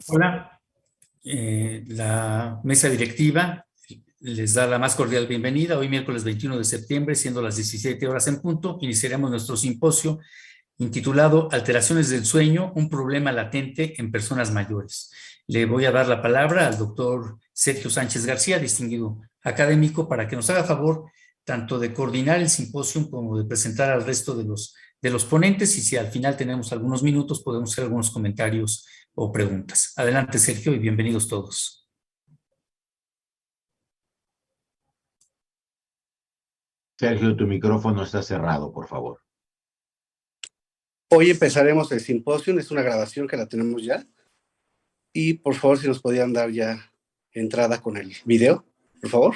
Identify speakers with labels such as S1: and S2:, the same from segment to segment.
S1: Hola, la mesa directiva les da la más cordial bienvenida. Hoy miércoles 21 de septiembre, siendo las 17 horas en punto, iniciaremos nuestro simposio intitulado Alteraciones del sueño, un problema latente en personas mayores. Le voy a dar la palabra al doctor Sergio Sánchez García, distinguido académico, para que nos haga favor tanto de coordinar el simposio como de presentar al resto de los ponentes, y si al final tenemos algunos minutos podemos hacer algunos comentarios o preguntas. Adelante, Sergio, y bienvenidos todos.
S2: Sergio, tu micrófono está cerrado, por favor.
S3: Hoy empezaremos el simposio, es una grabación que la tenemos ya. Y por favor, si nos podían dar ya entrada con el video, por favor.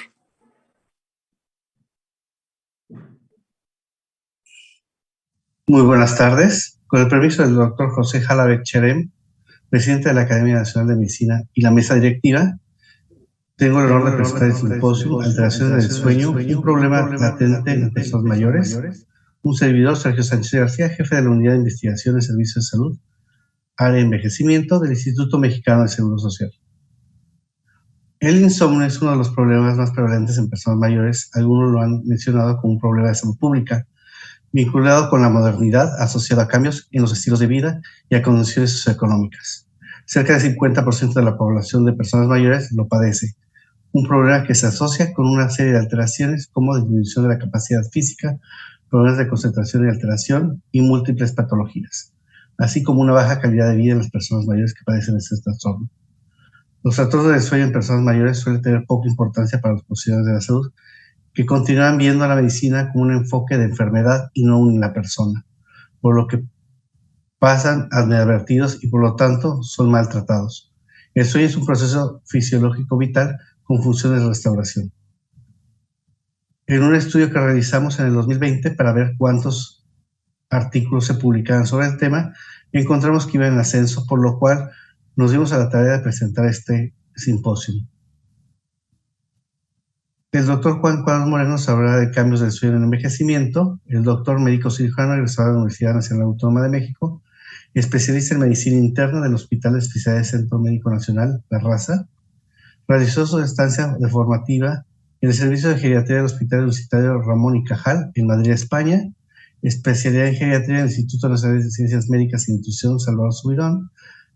S3: Muy buenas tardes. Con el permiso del doctor José Jalabe Cherem, presidente de la Academia Nacional de Medicina y la mesa directiva, tengo el honor de presentar el simposio Alteraciones del sueño, un problema latente en personas mayores. Un servidor, Sergio Sánchez García, jefe de la Unidad de Investigación y Servicios de Salud, área de envejecimiento del Instituto Mexicano del Seguro Social. El insomnio es uno de los problemas más prevalentes en personas mayores. Algunos lo han mencionado como un problema de salud pública, vinculado con la modernidad, asociado a cambios en los estilos de vida y a condiciones socioeconómicas. Cerca del 50% de la población de personas mayores lo padece, un problema que se asocia con una serie de alteraciones como disminución de la capacidad física, problemas de concentración y alteración y múltiples patologías, así como una baja calidad de vida en las personas mayores que padecen este trastorno. Los trastornos del sueño en personas mayores suelen tener poca importancia para los profesionales de la salud, que continúan viendo a la medicina como un enfoque de enfermedad y no en la persona, por lo que pasan inadvertidos y por lo tanto son maltratados. El sueño es un proceso fisiológico vital con funciones de restauración. En un estudio que realizamos en el 2020 para ver cuántos artículos se publicaban sobre el tema, encontramos que iba en ascenso, por lo cual nos dimos a la tarea de presentar este simposio. El doctor Juan Cuadros Moreno nos hablará de cambios del sueño en el envejecimiento. El doctor médico cirujano egresado de la Universidad Nacional Autónoma de México, especialista en medicina interna del Hospital de Especialidades Centro Médico Nacional, La Raza. Realizó su estancia de formativa en el Servicio de Geriatría del Hospital Universitario Ramón y Cajal, en Madrid, España. Especialidad en geriatría en el Instituto Nacional de Ciencias Médicas y Nutrición Salvador Subirón.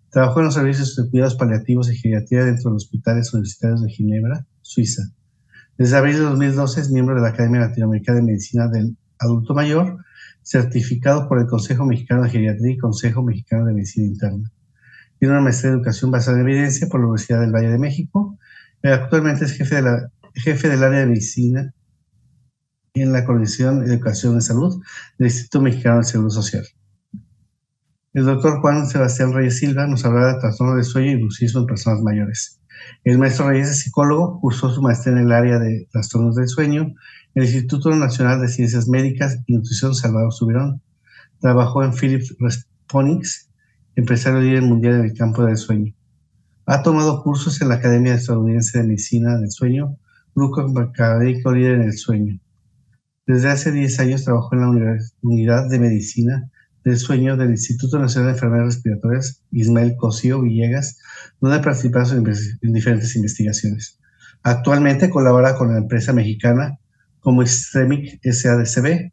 S3: Trabajó en los servicios de cuidados paliativos y geriatría dentro de los hospitales universitarios de Ginebra, Suiza. Desde abril de 2012 es miembro de la Academia Latinoamericana de Medicina del Adulto Mayor, certificado por el Consejo Mexicano de Geriatría y Consejo Mexicano de Medicina Interna. Tiene una maestría de educación basada en evidencia por la Universidad del Valle de México. Actualmente es jefe del área de medicina en la Coordinación de Educación de Salud del Instituto Mexicano del Seguro Social. El doctor Juan Sebastián Reyes Silva nos hablará de trastorno de sueño y bruxismo en personas mayores. El maestro Reyes es psicólogo, cursó su maestría en el área de trastornos del sueño en el Instituto Nacional de Ciencias Médicas y Nutrición Salvador Subirón. Trabajó en Philips Responics, empresario líder mundial en el campo del sueño. Ha tomado cursos en la Academia Estadounidense de Medicina del Sueño, grupo académico líder en el sueño. Desde hace 10 años trabajó en la Unidad de Medicina del Sueño del Instituto Nacional de Enfermedades Respiratorias Ismael Cosío Villegas, donde ha participado en diferentes investigaciones. Actualmente colabora con la empresa mexicana como Systemic SADCB,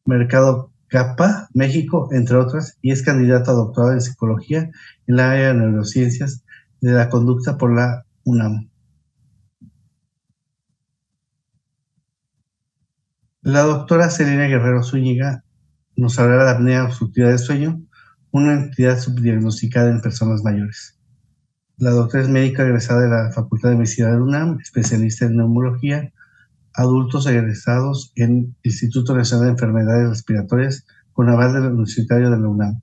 S3: Mercado Capa, México, entre otras, y es candidato a doctorado en psicología en la área de neurociencias de la conducta por la UNAM. La doctora Selena Guerrero Zúñiga nos hablará de apnea obstructiva del sueño, una entidad subdiagnosticada en personas mayores. La doctora es médica egresada de la Facultad de Medicina de la UNAM, especialista en neumología, adultos egresados en Instituto Nacional de Enfermedades Respiratorias con aval del Universitario de la UNAM.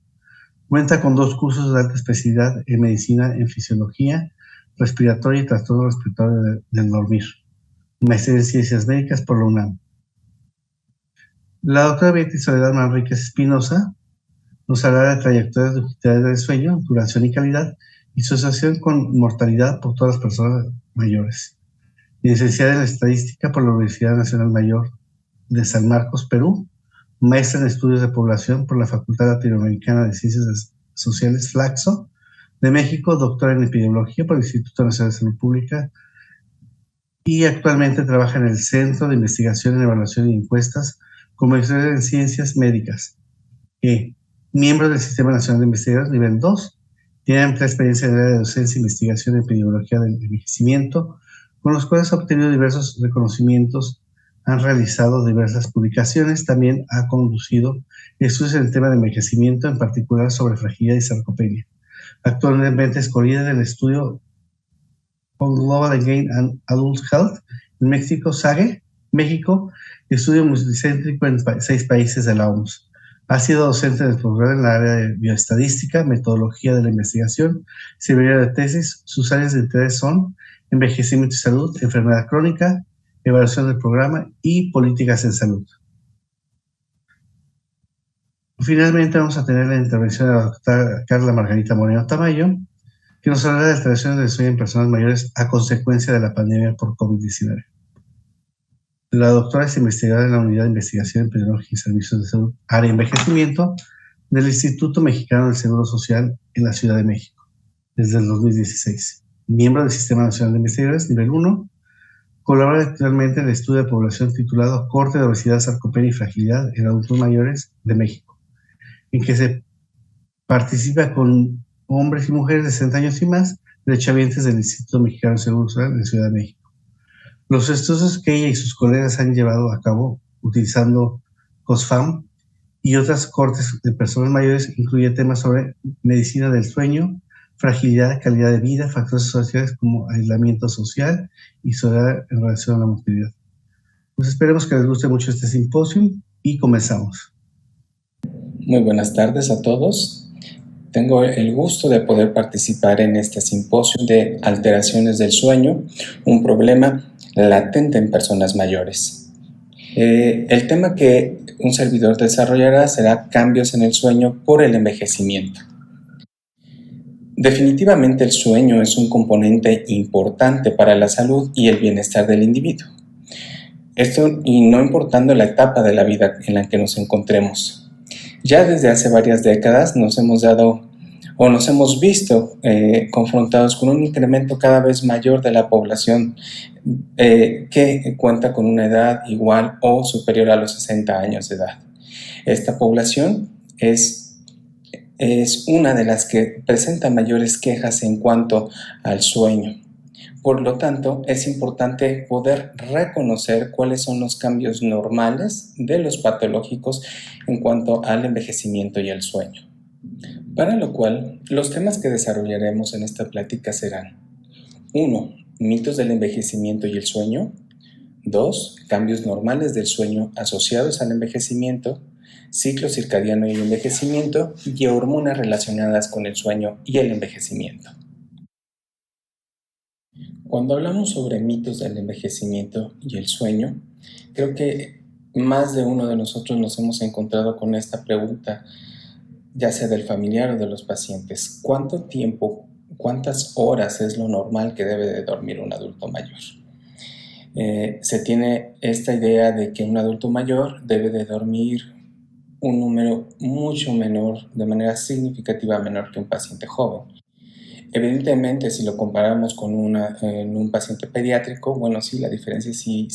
S3: Cuenta con 2 cursos de alta especialidad en medicina en fisiología respiratoria y trastorno respiratorio del dormir, maestría en ciencias médicas por la UNAM. La doctora Beatriz Soledad Manríquez Espinosa nos hablará de trayectorias longitudinales del sueño, duración y calidad, y su asociación con mortalidad por todas las personas mayores. Licenciada en Estadística por la Universidad Nacional Mayor de San Marcos, Perú, maestra en Estudios de Población por la Facultad Latinoamericana de Ciencias Sociales, FLACSO, de México, doctora en epidemiología por el Instituto Nacional de Salud Pública y actualmente trabaja en el Centro de Investigación en Evaluación y Encuestas como experta en ciencias médicas. Miembro del Sistema Nacional de Investigadores nivel 2, tiene amplia experiencia en el área de docencia e investigación en epidemiología del envejecimiento, con los cuales ha obtenido diversos reconocimientos, han realizado diversas publicaciones, también ha conducido estudios en el tema de envejecimiento, en particular sobre fragilidad y sarcopenia. Actualmente es co-líder del estudio on Global Again and Adult Health en México, SAGE, México, estudio multicéntrico en 6 países de la OMS. Ha sido docente del programa en la área de bioestadística, metodología de la investigación, severidad de tesis. Sus áreas de interés son envejecimiento y salud, enfermedad crónica, evaluación del programa y políticas en salud. Finalmente vamos a tener la intervención de la doctora Carla Margarita Moreno Tamayo, que nos hablará de alteraciones del sueño en personas mayores a consecuencia de la pandemia por COVID-19. La doctora es investigadora en la Unidad de Investigación Epidemiológica y Servicios de Salud, área envejecimiento, del Instituto Mexicano del Seguro Social en la Ciudad de México, desde el 2016. Miembro del Sistema Nacional de Investigadores, nivel 1, colabora actualmente en el estudio de población titulado Corte de Obesidad, Sarcopenia y Fragilidad en Adultos Mayores de México, en que se participa con hombres y mujeres de 60 años y más, derechohabientes del Instituto Mexicano del Seguro Social en la Ciudad de México. Los estudios que ella y sus colegas han llevado a cabo utilizando COSFAM y otras cortes de personas mayores incluye temas sobre medicina del sueño, fragilidad, calidad de vida, factores sociales como aislamiento social y soledad en relación a la mortalidad. Pues esperemos que les guste mucho este simposio y comenzamos.
S4: Muy buenas tardes a todos. Tengo el gusto de poder participar en este simposio de alteraciones del sueño, un problema latente en personas mayores. El tema que un servidor desarrollará será cambios en el sueño por el envejecimiento. Definitivamente el sueño es un componente importante para la salud y el bienestar del individuo. Esto y no importando la etapa de la vida en la que nos encontremos. Ya desde hace varias décadas nos hemos visto confrontados con un incremento cada vez mayor de la población que cuenta con una edad igual o superior a los 60 años de edad. Esta población es una de las que presenta mayores quejas en cuanto al sueño. Por lo tanto, es importante poder reconocer cuáles son los cambios normales de los patológicos en cuanto al envejecimiento y el sueño. Para lo cual, los temas que desarrollaremos en esta plática serán 1. Mitos del envejecimiento y el sueño. 2. Cambios normales del sueño asociados al envejecimiento. Ciclo circadiano y el envejecimiento. Y hormonas relacionadas con el sueño y el envejecimiento. Cuando hablamos sobre mitos del envejecimiento y el sueño, creo que más de uno de nosotros nos hemos encontrado con esta pregunta, ya sea del familiar o de los pacientes. ¿Cuánto tiempo, cuántas horas es lo normal que debe de dormir un adulto mayor? Se tiene esta idea de que un adulto mayor debe de dormir un número mucho menor, de manera significativa menor que un paciente joven. Evidentemente, si lo comparamos con un paciente pediátrico, bueno, sí, la diferencia sí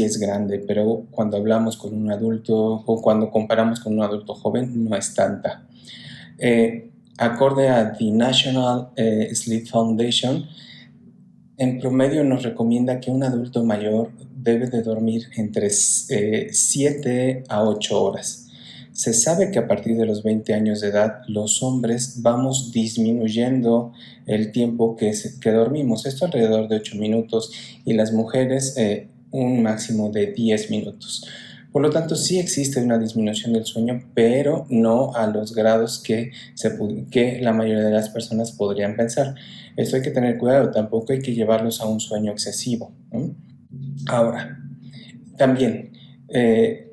S4: es grande, pero cuando hablamos con un adulto o cuando comparamos con un adulto joven, no es tanta. Acorde a The National Sleep Foundation, en promedio nos recomienda que un adulto mayor debe de dormir entre 7 a 8 horas. Se sabe que a partir de los 20 años de edad, los hombres vamos disminuyendo el tiempo que dormimos, esto alrededor de 8 minutos, y las mujeres un máximo de 10 minutos. Por lo tanto, sí existe una disminución del sueño, pero no a los grados que la mayoría de las personas podrían pensar. Esto hay que tener cuidado, tampoco hay que llevarlos a un sueño excesivo, ¿no? Ahora, también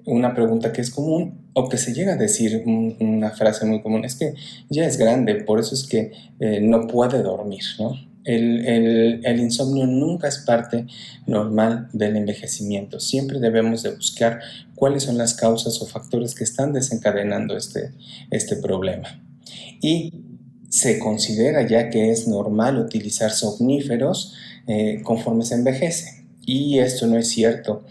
S4: una pregunta que es común o que se llega a decir, una frase muy común, es que ya es grande, por eso es que no puede dormir, ¿no? El insomnio nunca es parte normal del envejecimiento. Siempre debemos de buscar cuáles son las causas o factores que están desencadenando este problema. Y se considera ya que es normal utilizar somníferos conforme se envejece. Y esto no es cierto.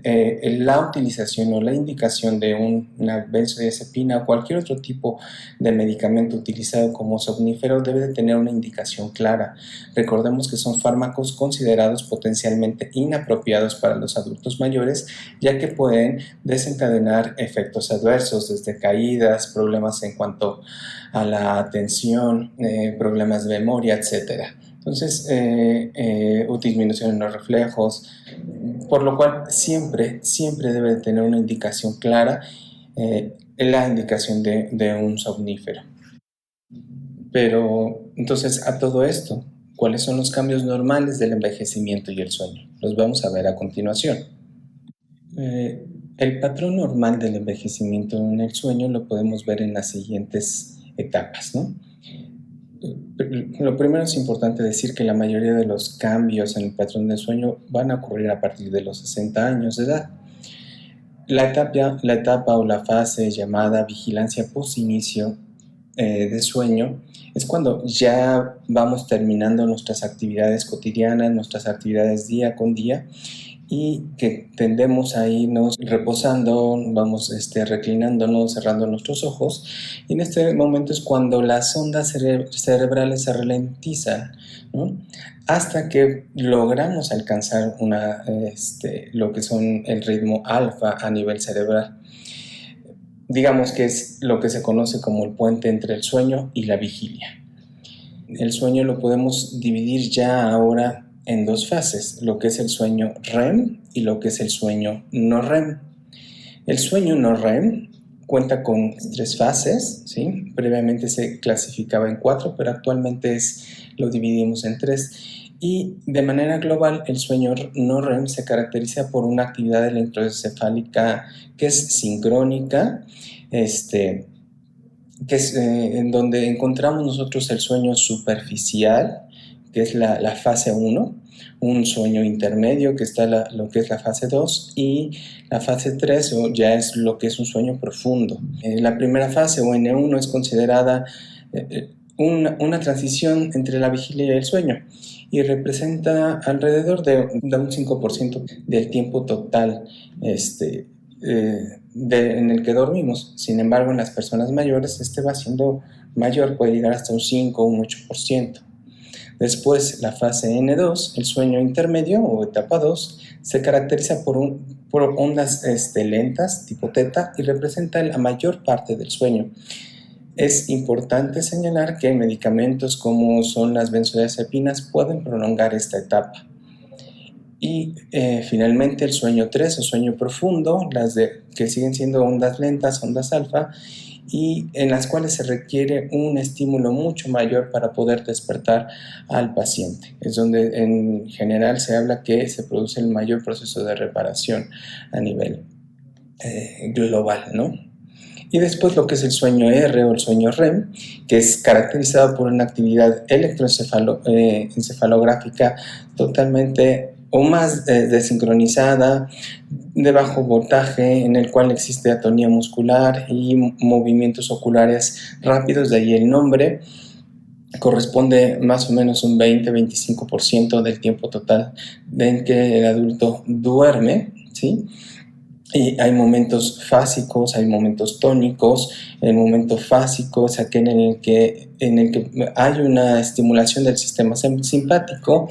S4: La utilización o la indicación de una benzodiazepina o cualquier otro tipo de medicamento utilizado como somnífero debe de tener una indicación clara. Recordemos que son fármacos considerados potencialmente inapropiados para los adultos mayores, ya que pueden desencadenar efectos adversos, desde caídas, problemas en cuanto a la atención, problemas de memoria, etc. Entonces, disminución en los reflejos, por lo cual siempre debe tener una indicación clara, la indicación de un somnífero. Pero, entonces, a todo esto, ¿cuáles son los cambios normales del envejecimiento y el sueño? Los vamos a ver a continuación. El patrón normal del envejecimiento en el sueño lo podemos ver en las siguientes etapas, ¿no? Lo primero es importante decir que la mayoría de los cambios en el patrón del sueño van a ocurrir a partir de los 60 años de edad. La etapa o la fase llamada vigilancia post-inicio de sueño es cuando ya vamos terminando nuestras actividades cotidianas, nuestras actividades día con día, y que tendemos a irnos reposando, vamos reclinándonos, cerrando nuestros ojos, y en este momento es cuando las ondas cerebrales se ralentizan, ¿no? Hasta que logramos alcanzar lo que son el ritmo alfa a nivel cerebral. Digamos que es lo que se conoce como el puente entre el sueño y la vigilia. El sueño lo podemos dividir ya ahora en dos fases, lo que es el sueño REM y lo que es el sueño no REM. El sueño no REM cuenta con 3 fases, ¿sí? Previamente se clasificaba en 4, pero actualmente lo dividimos en 3. Y de manera global, el sueño no REM se caracteriza por una actividad electroencefálica que es sincrónica, que es en donde encontramos nosotros el sueño superficial, que es la fase 1, un sueño intermedio, que está lo que es la fase 2, y la fase 3 ya es lo que es un sueño profundo. La primera fase, o N1, es considerada una transición entre la vigilia y el sueño, y representa alrededor de un 5% del tiempo total en el que dormimos. Sin embargo, en las personas mayores va siendo mayor, puede llegar hasta un 5 o un 8%. Después, la fase N2, el sueño intermedio o etapa 2, se caracteriza por ondas lentas, tipo teta, y representa la mayor parte del sueño. Es importante señalar que medicamentos como son las benzodiazepinas pueden prolongar esta etapa. Y finalmente el sueño 3 o sueño profundo, que siguen siendo ondas lentas, ondas alfa, y en las cuales se requiere un estímulo mucho mayor para poder despertar al paciente. Es donde en general se habla que se produce el mayor proceso de reparación a nivel global, ¿no? Y después lo que es el sueño R o el sueño REM, que es caracterizado por una actividad electroencefalográfica totalmente o más desincronizada, de bajo voltaje, en el cual existe atonía muscular y movimientos oculares rápidos, de ahí el nombre. Corresponde más o menos un 20-25% del tiempo total en que el adulto duerme, ¿sí? Y hay momentos fásicos, hay momentos tónicos. El momento fásico es aquel en el que hay una estimulación del sistema simpático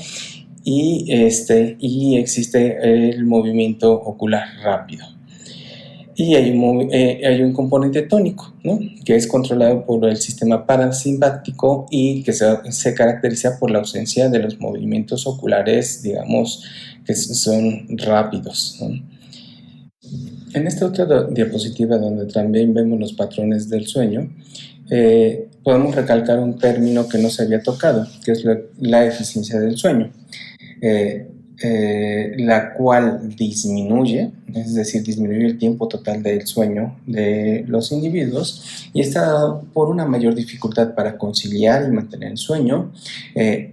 S4: y existe el movimiento ocular rápido. Y hay un componente tónico, ¿no? Que es controlado por el sistema parasimpático y que se caracteriza por la ausencia de los movimientos oculares, digamos, que son rápidos, ¿no? En esta otra diapositiva, donde también vemos los patrones del sueño, podemos recalcar un término que no se había tocado, que es la eficiencia del sueño, la cual disminuye, es decir, disminuye el tiempo total del sueño de los individuos, y está dado por una mayor dificultad para conciliar y mantener el sueño,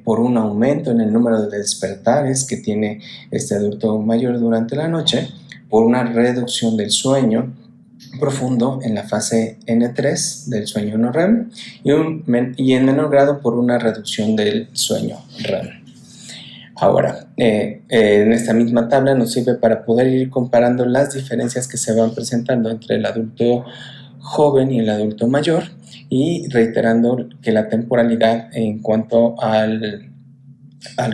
S4: por un aumento en el número de despertares que tiene este adulto mayor durante la noche, por una reducción del sueño, profundo en la fase N3 del sueño no REM y en menor grado por una reducción del sueño REM. Ahora, en esta misma tabla nos sirve para poder ir comparando las diferencias que se van presentando entre el adulto joven y el adulto mayor, y reiterando que la temporalidad en cuanto al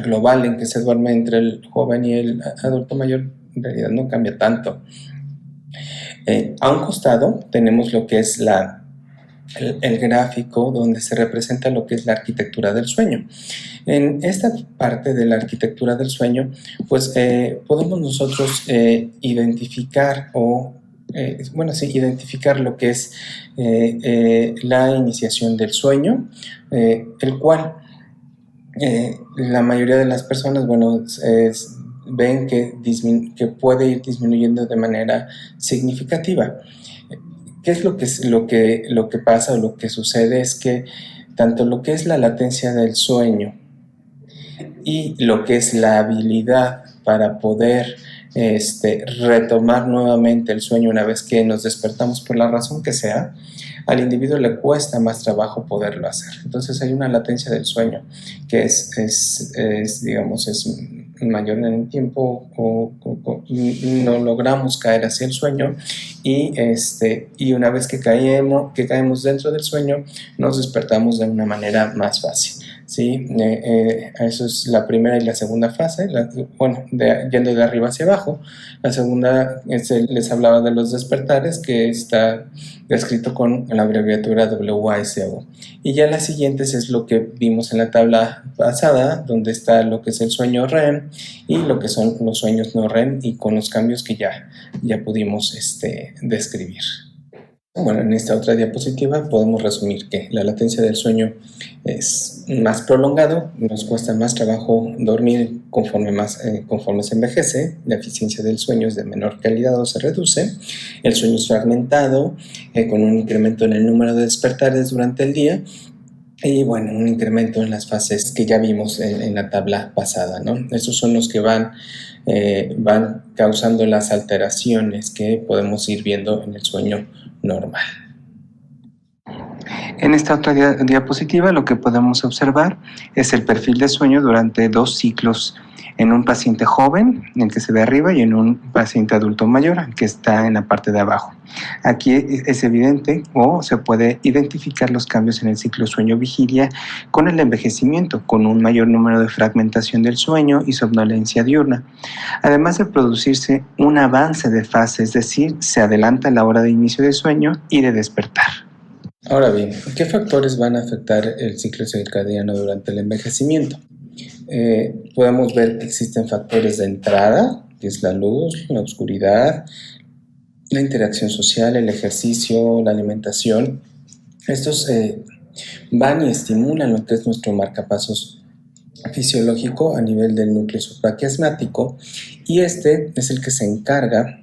S4: global en que se duerme entre el joven y el adulto mayor en realidad no cambia tanto. A un costado tenemos lo que es el gráfico donde se representa lo que es la arquitectura del sueño. En esta parte de la arquitectura del sueño, pues podemos nosotros identificar identificar lo que es la iniciación del sueño, el cual la mayoría de las personas, ven que puede ir disminuyendo de manera significativa. ¿Qué es lo que pasa o lo que sucede? Es que tanto lo que es la latencia del sueño y lo que es la habilidad para poder retomar nuevamente el sueño una vez que nos despertamos por la razón que sea, al individuo le cuesta más trabajo poderlo hacer. Entonces hay una latencia del sueño que es mayor en el tiempo o no logramos caer hacia el sueño y una vez que caemos dentro del sueño nos despertamos de una manera más fácil. ¿Sí? Eso es la primera y la segunda fase, yendo de arriba hacia abajo. La segunda les hablaba de los despertares, que está descrito con la abreviatura WASO. Y ya las siguientes es lo que vimos en la tabla pasada, donde está lo que es el sueño REM y lo que son los sueños no REM, y con los cambios que ya pudimos describir. Bueno, en esta otra diapositiva podemos resumir que la latencia del sueño es más prolongado, nos cuesta más trabajo dormir conforme se envejece, la eficiencia del sueño es de menor calidad o se reduce, el sueño es fragmentado, con un incremento en el número de despertares durante el día, y un incremento en las fases que ya vimos en la tabla pasada, ¿no? Estos son los que van causando las alteraciones que podemos ir viendo en el sueño normal. En esta otra diapositiva lo que podemos observar es el perfil de sueño durante 2 ciclos en un paciente joven, en el que se ve arriba, y en un paciente adulto mayor, que está en la parte de abajo. Aquí es evidente o se puede identificar los cambios en el ciclo sueño-vigilia con el envejecimiento, con un mayor número de fragmentación del sueño y somnolencia diurna, además de producirse un avance de fase, es decir, se adelanta la hora de inicio de sueño y de despertar. Ahora bien, ¿qué factores van a afectar el ciclo circadiano durante el envejecimiento? Podemos ver que existen factores de entrada, que es la luz, la oscuridad, la interacción social, el ejercicio, la alimentación. Estos van y estimulan lo que es nuestro marcapasos fisiológico a nivel del núcleo supraquiasmático, y este es el que se encarga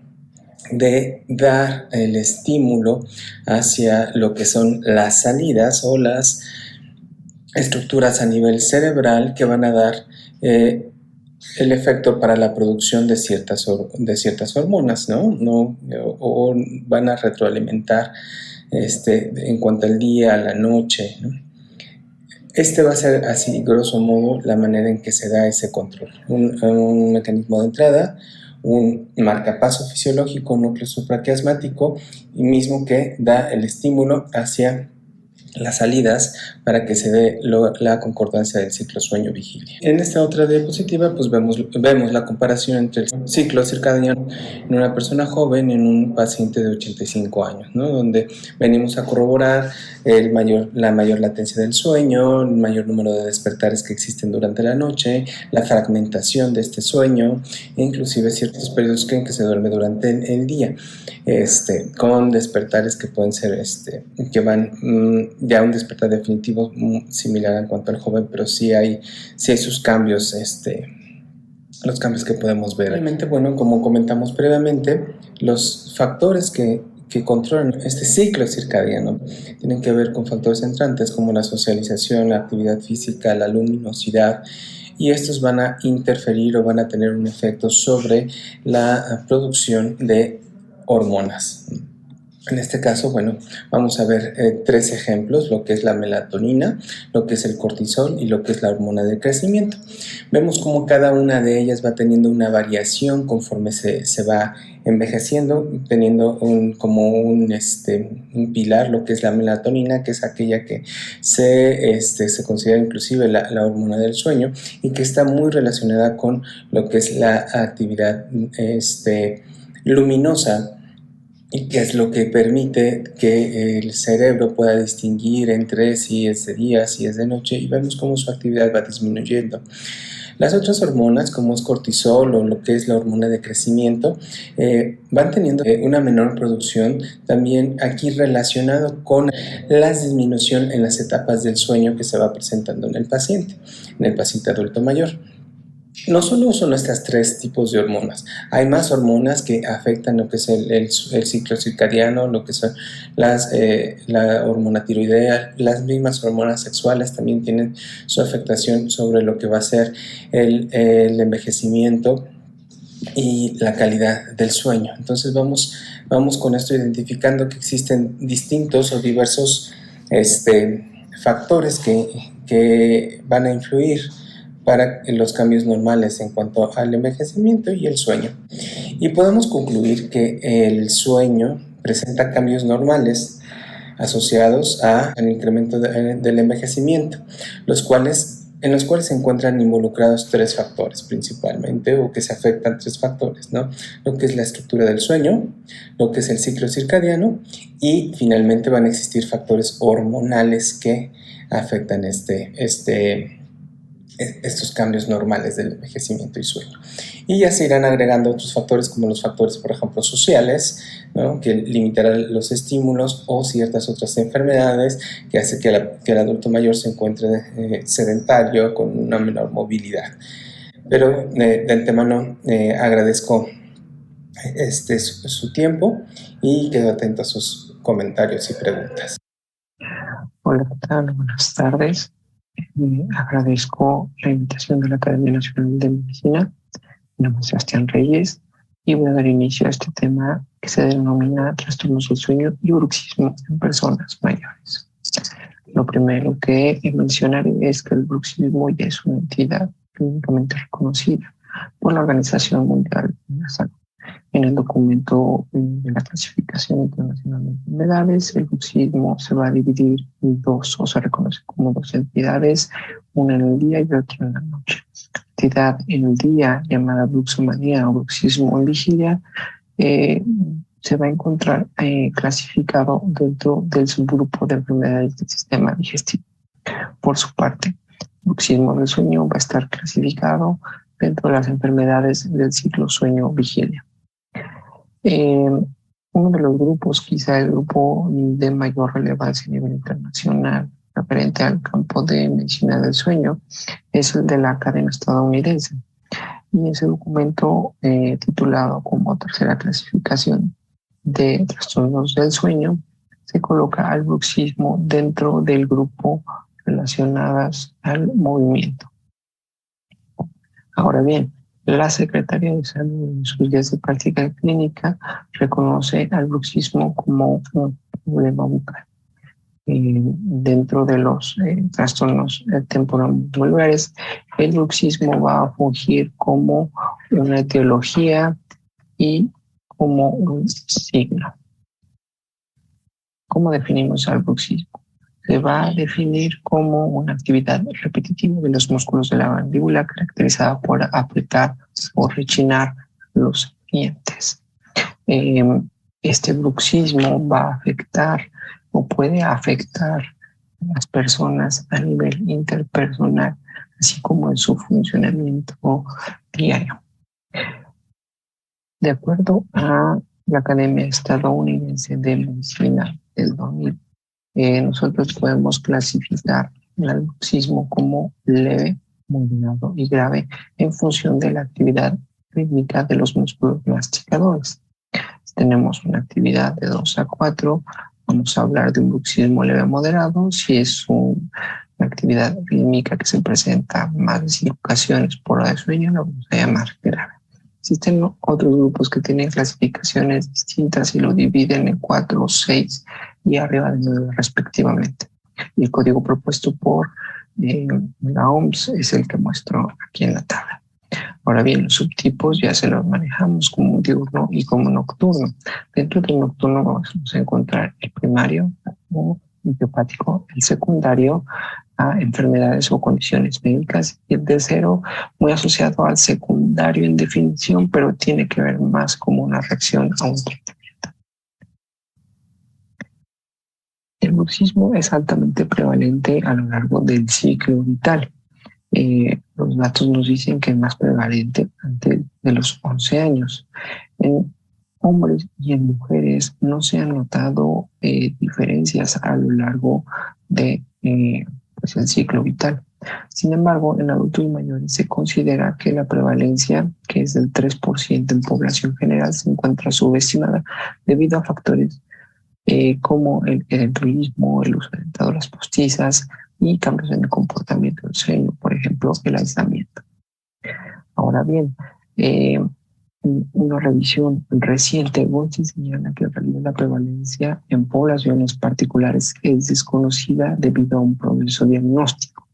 S4: de dar el estímulo hacia lo que son las salidas o las estructuras a nivel cerebral que van a dar el efecto para la producción de ciertas hormonas, ¿no? O van a retroalimentar en cuanto al día, a la noche, ¿no? Va a ser así, grosso modo, la manera en que se da ese control. Un mecanismo de entrada, un marcapaso fisiológico, núcleo supraquiasmático, y mismo que da el estímulo hacia las salidas para que se dé la concordancia del ciclo sueño-vigilia. En esta otra diapositiva pues vemos la comparación entre el ciclo circadiano en una persona joven y en un paciente de 85 años, ¿no? Donde venimos a corroborar la mayor latencia del sueño, el mayor número de despertares que existen durante la noche, la fragmentación de este sueño, e inclusive ciertos periodos en que se duerme durante el día, con despertares que pueden ser, que van ya un despertar definitivo similar en cuanto al joven, pero sí hay sus cambios, los cambios que podemos ver. Realmente, como comentamos previamente, los factores que controlan este ciclo circadiano tienen que ver con factores entrantes como la socialización, la actividad física, la luminosidad, y estos van a interferir o van a tener un efecto sobre la producción de hormonas. En este caso, bueno, vamos a ver 3 ejemplos, lo que es la melatonina, lo que es el cortisol y lo que es la hormona del crecimiento. Vemos cómo cada una de ellas va teniendo una variación conforme se va envejeciendo, teniendo como un pilar, lo que es la melatonina, que es aquella que se considera inclusive la hormona del sueño y que está muy relacionada con lo que es la actividad luminosa, y que es lo que permite que el cerebro pueda distinguir entre si es de día, si es de noche, y vemos cómo su actividad va disminuyendo. Las otras hormonas, como es cortisol o lo que es la hormona de crecimiento, van teniendo una menor producción, también aquí relacionado con la disminución en las etapas del sueño que se va presentando en el paciente adulto mayor. No solo son estas 3 tipos de hormonas, hay más hormonas que afectan lo que es el ciclo circadiano, lo que son la hormona tiroidea, las mismas hormonas sexuales también tienen su afectación sobre lo que va a ser el envejecimiento y la calidad del sueño. Entonces vamos con esto identificando que existen distintos o diversos factores que van a influir para los cambios normales en cuanto al envejecimiento y el sueño. Y podemos concluir que el sueño presenta cambios normales asociados al incremento del envejecimiento, en los cuales se encuentran involucrados 3 factores principalmente, o que se afectan 3 factores, ¿no? Lo que es la estructura del sueño, lo que es el ciclo circadiano, y finalmente van a existir factores hormonales que afectan estos cambios normales del envejecimiento y sueño. Y ya se irán agregando otros factores, como los factores, por ejemplo, sociales, ¿no? Que limitarán los estímulos, o ciertas otras enfermedades que hacen que el adulto mayor se encuentre sedentario, con una menor movilidad. Pero de antemano agradezco su tiempo y quedo atento a sus comentarios y preguntas.
S5: Hola, ¿qué tal? Buenas tardes. Agradezco la invitación de la Academia Nacional de Medicina. Mi nombre es Sebastián Reyes y voy a dar inicio a este tema que se denomina trastornos del sueño y bruxismo en personas mayores. Lo primero que mencionaré es que el bruxismo ya es una entidad clínicamente reconocida por la Organización Mundial de la Salud. En el documento de la Clasificación Internacional de Enfermedades, el bruxismo se va a dividir en 2, o se reconoce como 2 entidades, una en el día y otra en la noche. La entidad en el día, llamada bruxomanía o bruxismo en vigilia, se va a encontrar clasificado dentro del subgrupo de enfermedades del sistema digestivo. Por su parte, el bruxismo del sueño va a estar clasificado dentro de las enfermedades del ciclo sueño-vigilia. Uno de los grupos, quizá el grupo de mayor relevancia a nivel internacional referente al campo de medicina del sueño, es el de la Academia Estadounidense. Y ese documento, titulado como tercera clasificación de trastornos del sueño, se coloca al bruxismo dentro del grupo relacionadas al movimiento. Ahora bien, la Secretaría de Salud en sus guías de práctica clínica reconoce al bruxismo como un problema bucal. Dentro de los trastornos temporomandibulares, el bruxismo va a fungir como una etiología y como un signo. ¿Cómo definimos al bruxismo? Se va a definir como una actividad repetitiva de los músculos de la mandíbula caracterizada por apretar o rechinar los dientes. Este bruxismo va a afectar o puede afectar a las personas a nivel interpersonal, así como en su funcionamiento diario. De acuerdo a la Academia Estadounidense de Medicina del 2000, nosotros podemos clasificar el bruxismo como leve, moderado y grave en función de la actividad rítmica de los músculos masticadores. Si tenemos una actividad de 2 a 4, vamos a hablar de un bruxismo leve moderado. Si es una actividad rítmica que se presenta más de 5 ocasiones por hora de sueño, la vamos a llamar grave. Existen otros grupos que tienen clasificaciones distintas y lo dividen en 4, 6 y arriba de 9 respectivamente. Y el código propuesto por la OMS es el que muestro aquí en la tabla. Ahora bien, los subtipos ya se los manejamos como diurno y como nocturno. Dentro del nocturno vamos a encontrar el primario o idiopático, el secundario a enfermedades o condiciones médicas y el tercero muy asociado al secundario en definición, pero tiene que ver más como una reacción a un tratamiento. El bruxismo es altamente prevalente a lo largo del ciclo vital. Los datos nos dicen que es más prevalente antes de los 11 años. En hombres y en mujeres no se han notado diferencias a lo largo de pues el ciclo vital. Sin embargo, en adultos mayores se considera que la prevalencia, que es del 3% en población general, se encuentra subestimada debido a factores como el edenturismo, el uso de dentaduras postizas y cambios en el comportamiento del sueño, por ejemplo, el aislamiento. Ahora bien, una revisión reciente señala que en realidad la prevalencia en poblaciones particulares es desconocida debido a un progreso diagnóstico.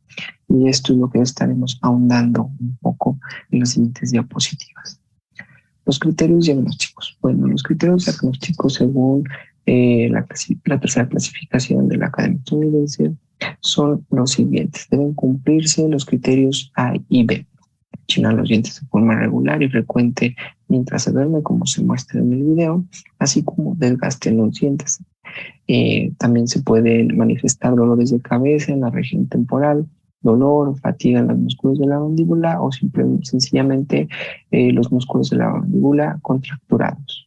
S5: Y esto es lo que estaremos ahondando un poco en las siguientes diapositivas. Los criterios diagnósticos. Bueno, los criterios diagnósticos según la tercera clasificación de la Academia Estadounidense son los siguientes. Deben cumplirse los criterios A y B. Rechinar los dientes de forma regular y frecuente mientras se duerme, como se muestra en el video, así como desgaste en los dientes. También se pueden manifestar dolores de cabeza en la región temporal, dolor o fatiga en los músculos de la mandíbula o sencillamente los músculos de la mandíbula contracturados.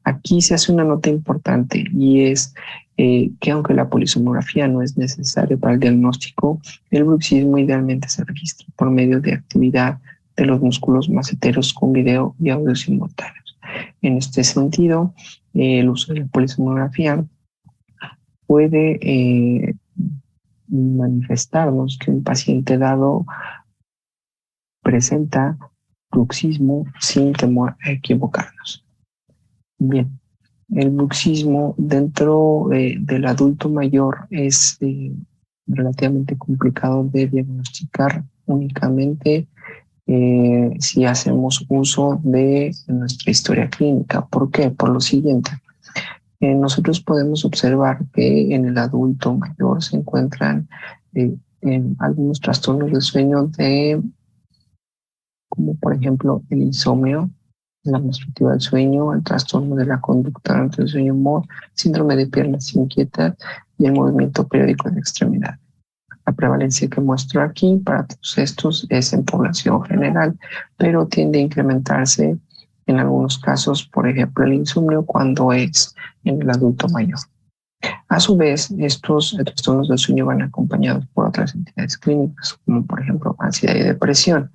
S5: Aquí se hace una nota importante y es que aunque la polisomnografía no es necesaria para el diagnóstico, el bruxismo idealmente se registra por medio de actividad de los músculos maceteros con video y audio simultáneos. En este sentido, el uso de la polisomnografía puede manifestarnos que un paciente dado presenta bruxismo sin temor a equivocarnos. Bien, el bruxismo dentro del adulto mayor es relativamente complicado de diagnosticar únicamente si hacemos uso de nuestra historia clínica. ¿Por qué? Por lo siguiente. Nosotros podemos observar que en el adulto mayor se encuentran en algunos trastornos del sueño como por ejemplo el insomnio, la obstructiva del sueño, el trastorno de la conducta durante el sueño humor, síndrome de piernas inquietas y el movimiento periódico de extremidad. La prevalencia que muestro aquí para todos estos es en población general, pero tiende a incrementarse en algunos casos, por ejemplo, el insomnio cuando es en el adulto mayor. A su vez, estos trastornos del sueño van acompañados por otras entidades clínicas, como por ejemplo ansiedad y depresión.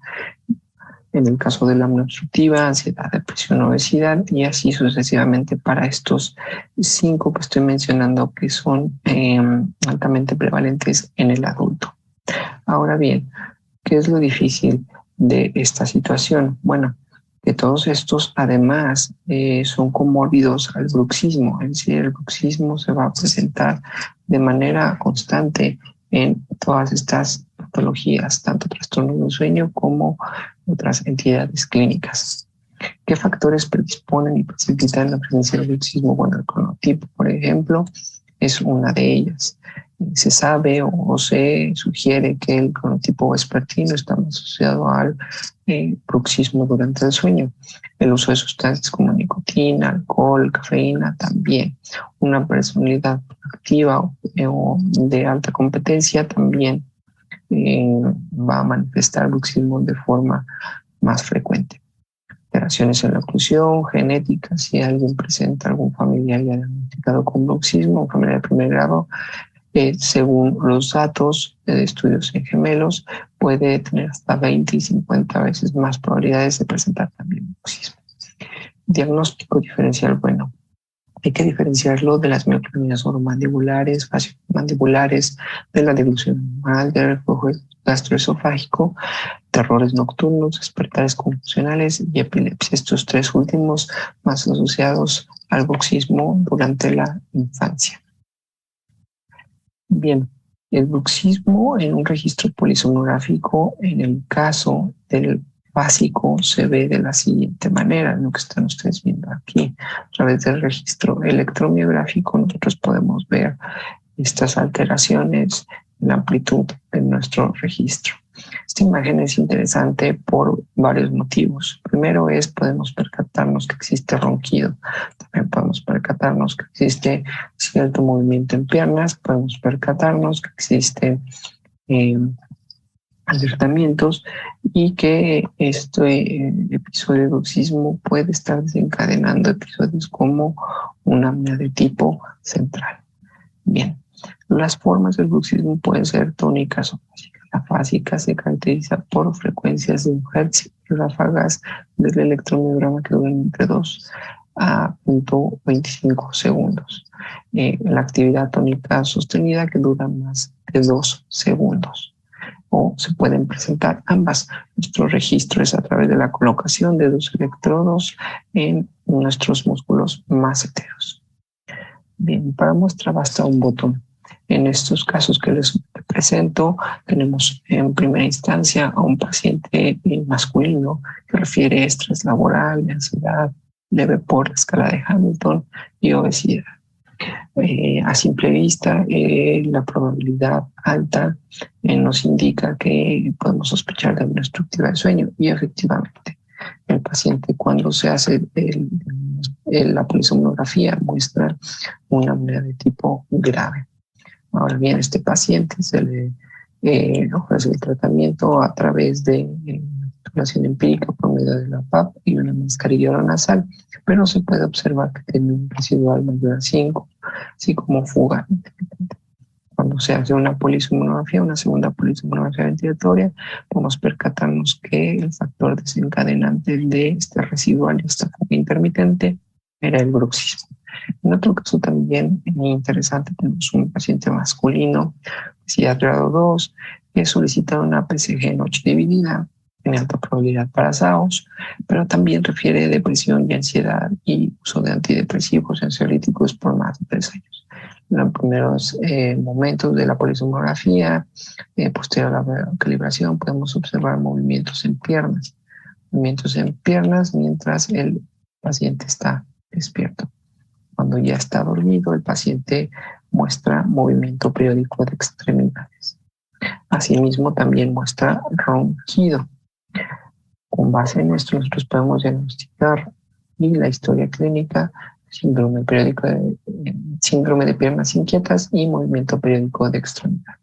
S5: En el caso de la obstructiva, ansiedad, depresión, obesidad y así sucesivamente para estos 5 que estoy mencionando que son altamente prevalentes en el adulto. Ahora bien, ¿qué es lo difícil de esta situación? Bueno, que todos estos además son comórbidos al bruxismo, es decir, el bruxismo se va a presentar de manera constante en todas estas patologías, tanto trastornos del sueño como otras entidades clínicas. ¿Qué factores predisponen y precipitan la presencia del bruxismo? Bueno, el cronotipo, por ejemplo, es una de ellas. Se sabe o se sugiere que el cronotipo vespertino está más asociado al bruxismo durante el sueño. El uso de sustancias como nicotina, alcohol, cafeína también. Una personalidad activa o de alta competencia también va a manifestar bruxismo de forma más frecuente. Alteraciones en la oclusión, genética, si alguien presenta algún familiar ya diagnosticado con bruxismo, un familiar de primer grado, según los datos de estudios en gemelos, puede tener hasta 20 y 50 veces más probabilidades de presentar también bruxismo. Diagnóstico diferencial, bueno, Hay que diferenciarlo de las mioclonias oromandibulares, faciomandibulares, de la deglución normal, del reflujo gastroesofágico, terrores nocturnos, despertares confusionales y epilepsia. Estos tres últimos más asociados al bruxismo durante la infancia. Bien, el bruxismo en un registro polisomnográfico, en el caso del básico, se ve de la siguiente manera, lo que están ustedes viendo aquí. A través del registro electromiográfico nosotros podemos ver estas alteraciones en la amplitud de nuestro registro. Esta imagen es interesante por varios motivos. Primero podemos percatarnos que existe ronquido. También podemos percatarnos que existe cierto movimiento en piernas. Podemos percatarnos que existe alertamientos y que este episodio de bruxismo puede estar desencadenando episodios como una apnea de tipo central. Bien, las formas del bruxismo pueden ser tónicas o básicas. La fásica se caracteriza por frecuencias de 1 Hz y ráfagas del electromiograma que duran entre 2 a 0.25 segundos. La actividad tónica sostenida que dura más de 2 segundos. O se pueden presentar ambas. Nuestro registro es a través de la colocación de 2 electrodos en nuestros músculos maseteros. Bien, para muestra basta un botón. En estos casos que les presento, tenemos en primera instancia a un paciente masculino que refiere estrés laboral, ansiedad, leve por escala de Hamilton y obesidad. A simple vista, la probabilidad alta nos indica que podemos sospechar de una obstructiva del sueño y efectivamente el paciente cuando se hace la polisomnografía muestra una apnea de tipo grave. Ahora bien, este paciente se le ofrece el tratamiento a través de titulación empírica por medio de la PAP y una mascarilla oronasal, pero se puede observar que tiene un residual mayor a 5, así como fuga intermitente. Cuando se hace una polisomnografía, una segunda polisomnografía ventilatoria, podemos percatarnos que el factor desencadenante de este residual y esta fuga intermitente era el bruxismo. En otro caso también muy interesante, tenemos un paciente masculino, obesidad grado 2, que solicita una PSG noche dividida, en alta probabilidad para SAOS, pero también refiere depresión y ansiedad y uso de antidepresivos y ansiolíticos por más de 3 años. En los primeros momentos de la polisomnografía, posterior a la calibración, podemos observar movimientos en piernas mientras el paciente está despierto. Cuando ya está dormido, el paciente muestra movimiento periódico de extremidades. Asimismo, también muestra ronquido. Con base en esto, nosotros podemos diagnosticar y la historia clínica, síndrome de piernas inquietas y movimiento periódico de extremidades.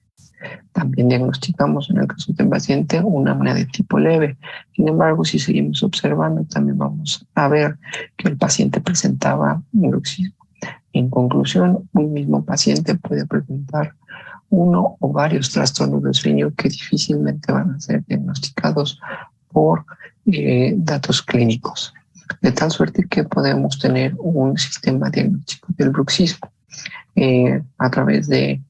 S5: También diagnosticamos en el caso del paciente una apnea de tipo leve. Sin embargo, si seguimos observando, también vamos a ver que el paciente presentaba bruxismo. En conclusión, un mismo paciente puede presentar uno o varios trastornos del sueño que difícilmente van a ser diagnosticados por datos clínicos. De tal suerte que podemos tener un sistema diagnóstico del bruxismo a través de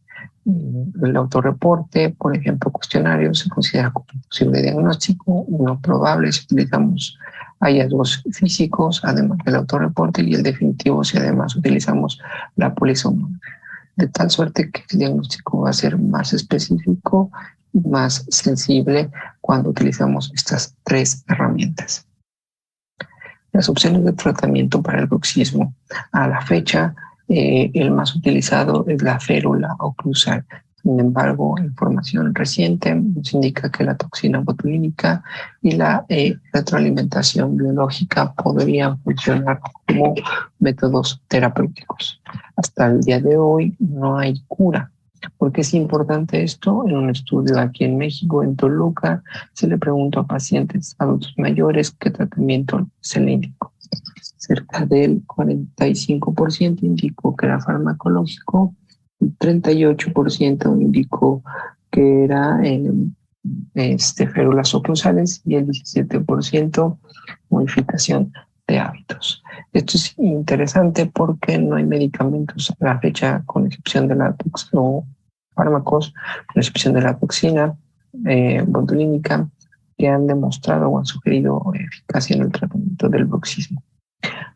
S5: el autorreporte, por ejemplo, cuestionarios, se considera como un posible diagnóstico, uno probable si utilizamos hallazgos físicos, además del autorreporte, y el definitivo si además utilizamos la polisomnografía. De tal suerte que el diagnóstico va a ser más específico y más sensible cuando utilizamos estas 3 herramientas. Las opciones de tratamiento para el bruxismo. A la fecha, el más utilizado es la férula oclusal. Sin embargo, información reciente nos indica que la toxina botulínica y la retroalimentación biológica podrían funcionar como métodos terapéuticos. Hasta el día de hoy no hay cura. ¿Por qué es importante esto? En un estudio aquí en México, en Toluca, se le preguntó a pacientes adultos mayores qué tratamiento se le indicó. Cerca del 45% indicó que era farmacológico, el 38% indicó que era férulas oclusales y el 17% modificación de hábitos. Esto es interesante porque no hay medicamentos a la fecha, con excepción de la o fármacos, con excepción de la toxina botulínica, que han demostrado o han sugerido eficacia en el tratamiento del bruxismo.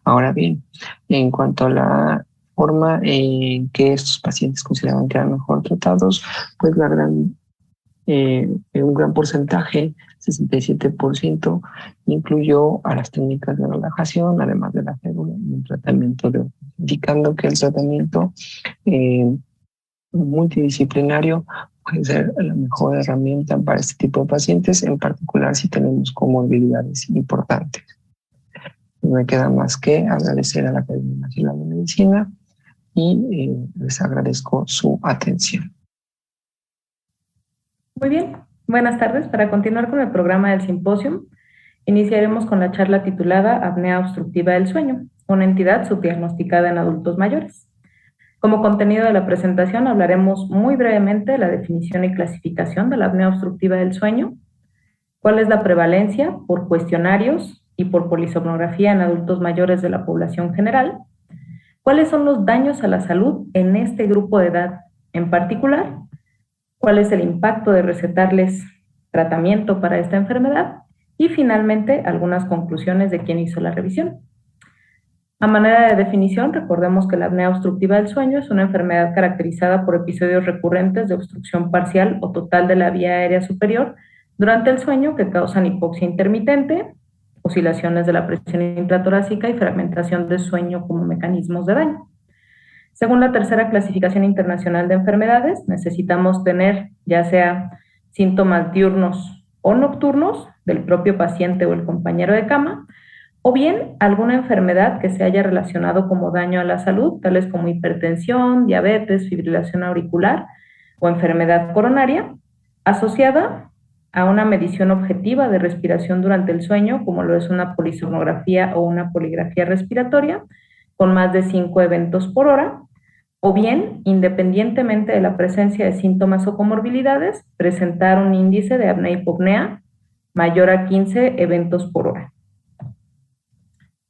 S5: Ahora bien, en cuanto a la forma en que estos pacientes consideraban que eran mejor tratados, pues un gran porcentaje, 67%, incluyó a las técnicas de relajación, además de la férula y el tratamiento indicando que el tratamiento multidisciplinario puede ser la mejor herramienta para este tipo de pacientes, en particular si tenemos comorbilidades importantes. No me queda más que agradecer a la Academia Nacional de Medicina y les agradezco su atención.
S6: Muy bien, buenas tardes. Para continuar con el programa del simposio, iniciaremos con la charla titulada Apnea obstructiva del sueño, una entidad subdiagnosticada en adultos mayores. Como contenido de la presentación hablaremos muy brevemente de la definición y clasificación de la apnea obstructiva del sueño, cuál es la prevalencia por cuestionarios y por polisomnografía en adultos mayores de la población general, cuáles son los daños a la salud en este grupo de edad en particular, cuál es el impacto de recetarles tratamiento para esta enfermedad y finalmente algunas conclusiones de quien hizo la revisión. A manera de definición, recordemos que la apnea obstructiva del sueño es una enfermedad caracterizada por episodios recurrentes de obstrucción parcial o total de la vía aérea superior durante el sueño que causan hipoxia intermitente, oscilaciones de la presión intratorácica y fragmentación del sueño como mecanismos de daño. Según la tercera clasificación internacional de enfermedades, necesitamos tener ya sea síntomas diurnos o nocturnos del propio paciente o el compañero de cama, o bien alguna enfermedad que se haya relacionado como daño a la salud, tales como hipertensión, diabetes, fibrilación auricular o enfermedad coronaria, asociada a una medición objetiva de respiración durante el sueño, como lo es una polisomnografía o una poligrafía respiratoria, con más de 5 eventos por hora, o bien, independientemente de la presencia de síntomas o comorbilidades, presentar un índice de apnea-hipopnea mayor a 15 eventos por hora.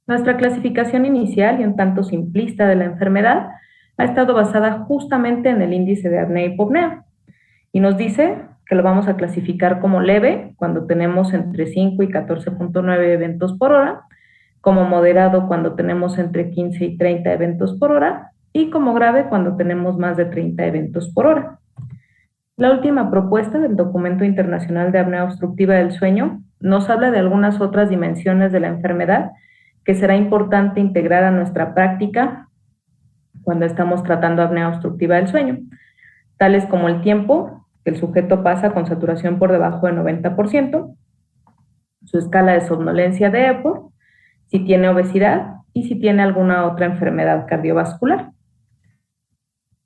S6: Nuestra clasificación inicial y un tanto simplista de la enfermedad ha estado basada justamente en el índice de apnea-hipopnea y nos dice que lo vamos a clasificar como leve cuando tenemos entre 5 y 14.9 eventos por hora, como moderado cuando tenemos entre 15 y 30 eventos por hora y como grave cuando tenemos más de 30 eventos por hora. La última propuesta del Documento Internacional de Apnea Obstructiva del Sueño nos habla de algunas otras dimensiones de la enfermedad que será importante integrar a nuestra práctica cuando estamos tratando apnea obstructiva del sueño, tales como el tiempo que el sujeto pasa con saturación por debajo de 90%, su escala de somnolencia de Epworth, si tiene obesidad y si tiene alguna otra enfermedad cardiovascular.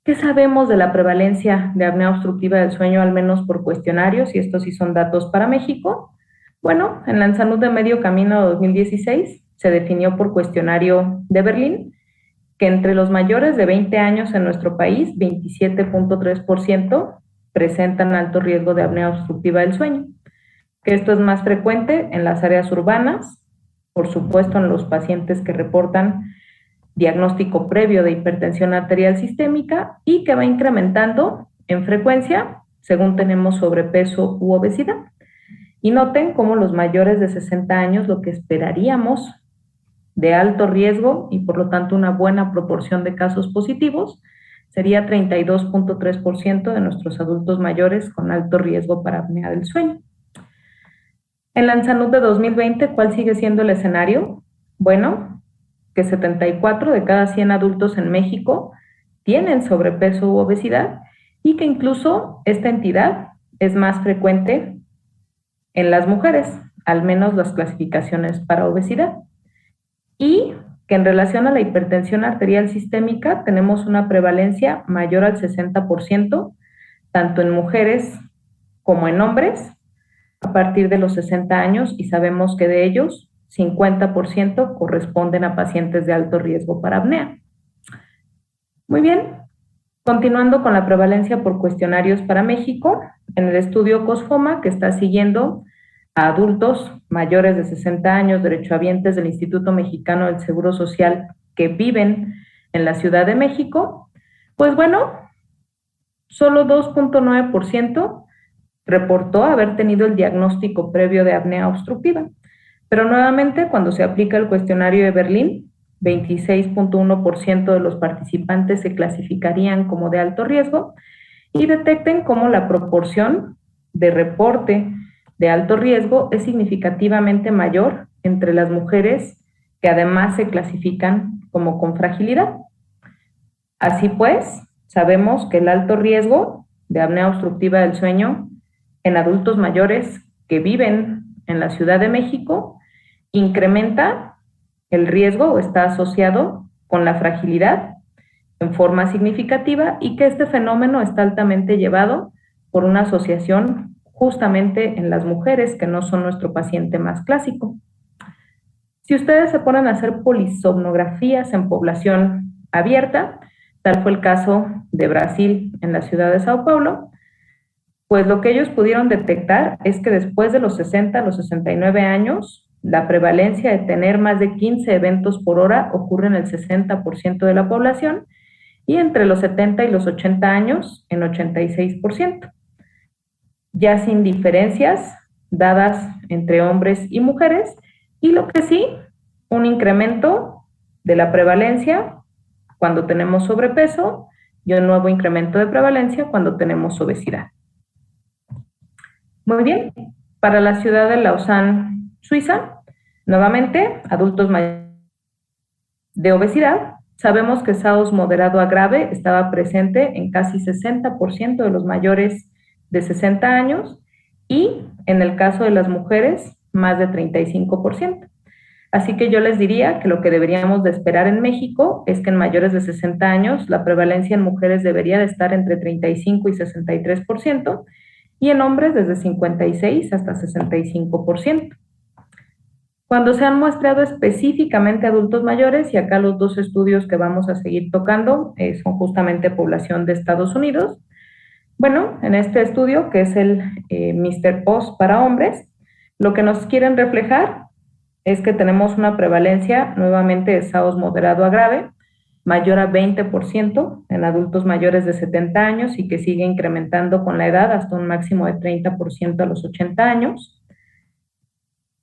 S6: ¿Qué sabemos de la prevalencia de apnea obstructiva del sueño, al menos por cuestionarios? Y estos sí son datos para México. Bueno, en la Salud de Medio Camino de 2016 se definió por cuestionario de Berlín que entre los mayores de 20 años en nuestro país, 27.3% presentan alto riesgo de apnea obstructiva del sueño, que esto es más frecuente en las áreas urbanas, por supuesto en los pacientes que reportan diagnóstico previo de hipertensión arterial sistémica y que va incrementando en frecuencia según tenemos sobrepeso u obesidad. Y noten cómo los mayores de 60 años, lo que esperaríamos de alto riesgo y por lo tanto una buena proporción de casos positivos, sería 32.3% de nuestros adultos mayores con alto riesgo para apnea del sueño. En la Salud de 2020, ¿cuál sigue siendo el escenario? Bueno, que 74 de cada 100 adultos en México tienen sobrepeso u obesidad y que incluso esta entidad es más frecuente en las mujeres, al menos las clasificaciones para obesidad. Y que en relación a la hipertensión arterial sistémica tenemos una prevalencia mayor al 60%, tanto en mujeres como en hombres, a partir de los 60 años, y sabemos que de ellos 50% corresponden a pacientes de alto riesgo para apnea. Muy bien, continuando con la prevalencia por cuestionarios para México, en el estudio COSFOMA, que está siguiendo a adultos mayores de 60 años, derechohabientes del Instituto Mexicano del Seguro Social que viven en la Ciudad de México, pues bueno, solo 2.9% reportó haber tenido el diagnóstico previo de apnea obstructiva. Pero nuevamente, cuando se aplica el cuestionario de Berlín, 26.1% de los participantes se clasificarían como de alto riesgo y detecten cómo la proporción de reporte de alto riesgo es significativamente mayor entre las mujeres que además se clasifican como con fragilidad. Así pues, sabemos que el alto riesgo de apnea obstructiva del sueño en adultos mayores que viven en la Ciudad de México incrementa el riesgo o está asociado con la fragilidad en forma significativa y que este fenómeno está altamente llevado por una asociación justamente en las mujeres que no son nuestro paciente más clásico. Si ustedes se ponen a hacer polisomnografías en población abierta, tal fue el caso de Brasil en la ciudad de Sao Paulo, pues lo que ellos pudieron detectar es que después de los 60 a los 69 años, la prevalencia de tener más de 15 eventos por hora ocurre en el 60% de la población y entre los 70 y los 80 años en 86%. Ya sin diferencias dadas entre hombres y mujeres, y lo que sí, un incremento de la prevalencia cuando tenemos sobrepeso y un nuevo incremento de prevalencia cuando tenemos obesidad. Muy bien, para la ciudad de Lausanne, Suiza, nuevamente, adultos mayores de obesidad, sabemos que SAOS moderado a grave estaba presente en casi 60% de los mayores de 60 años y en el caso de las mujeres, más de 35%. Así que yo les diría que lo que deberíamos de esperar en México es que en mayores de 60 años la prevalencia en mujeres debería de estar entre 35 y 63% y en hombres desde 56 hasta 65%. Cuando se han muestrado específicamente adultos mayores, y acá los dos estudios que vamos a seguir tocando son justamente población de Estados Unidos. Bueno, en este estudio, que es el Mr. Oz para hombres, lo que nos quieren reflejar es que tenemos una prevalencia nuevamente de SAOS moderado a grave, mayor a 20% en adultos mayores de 70 años y que sigue incrementando con la edad hasta un máximo de 30% a los 80 años,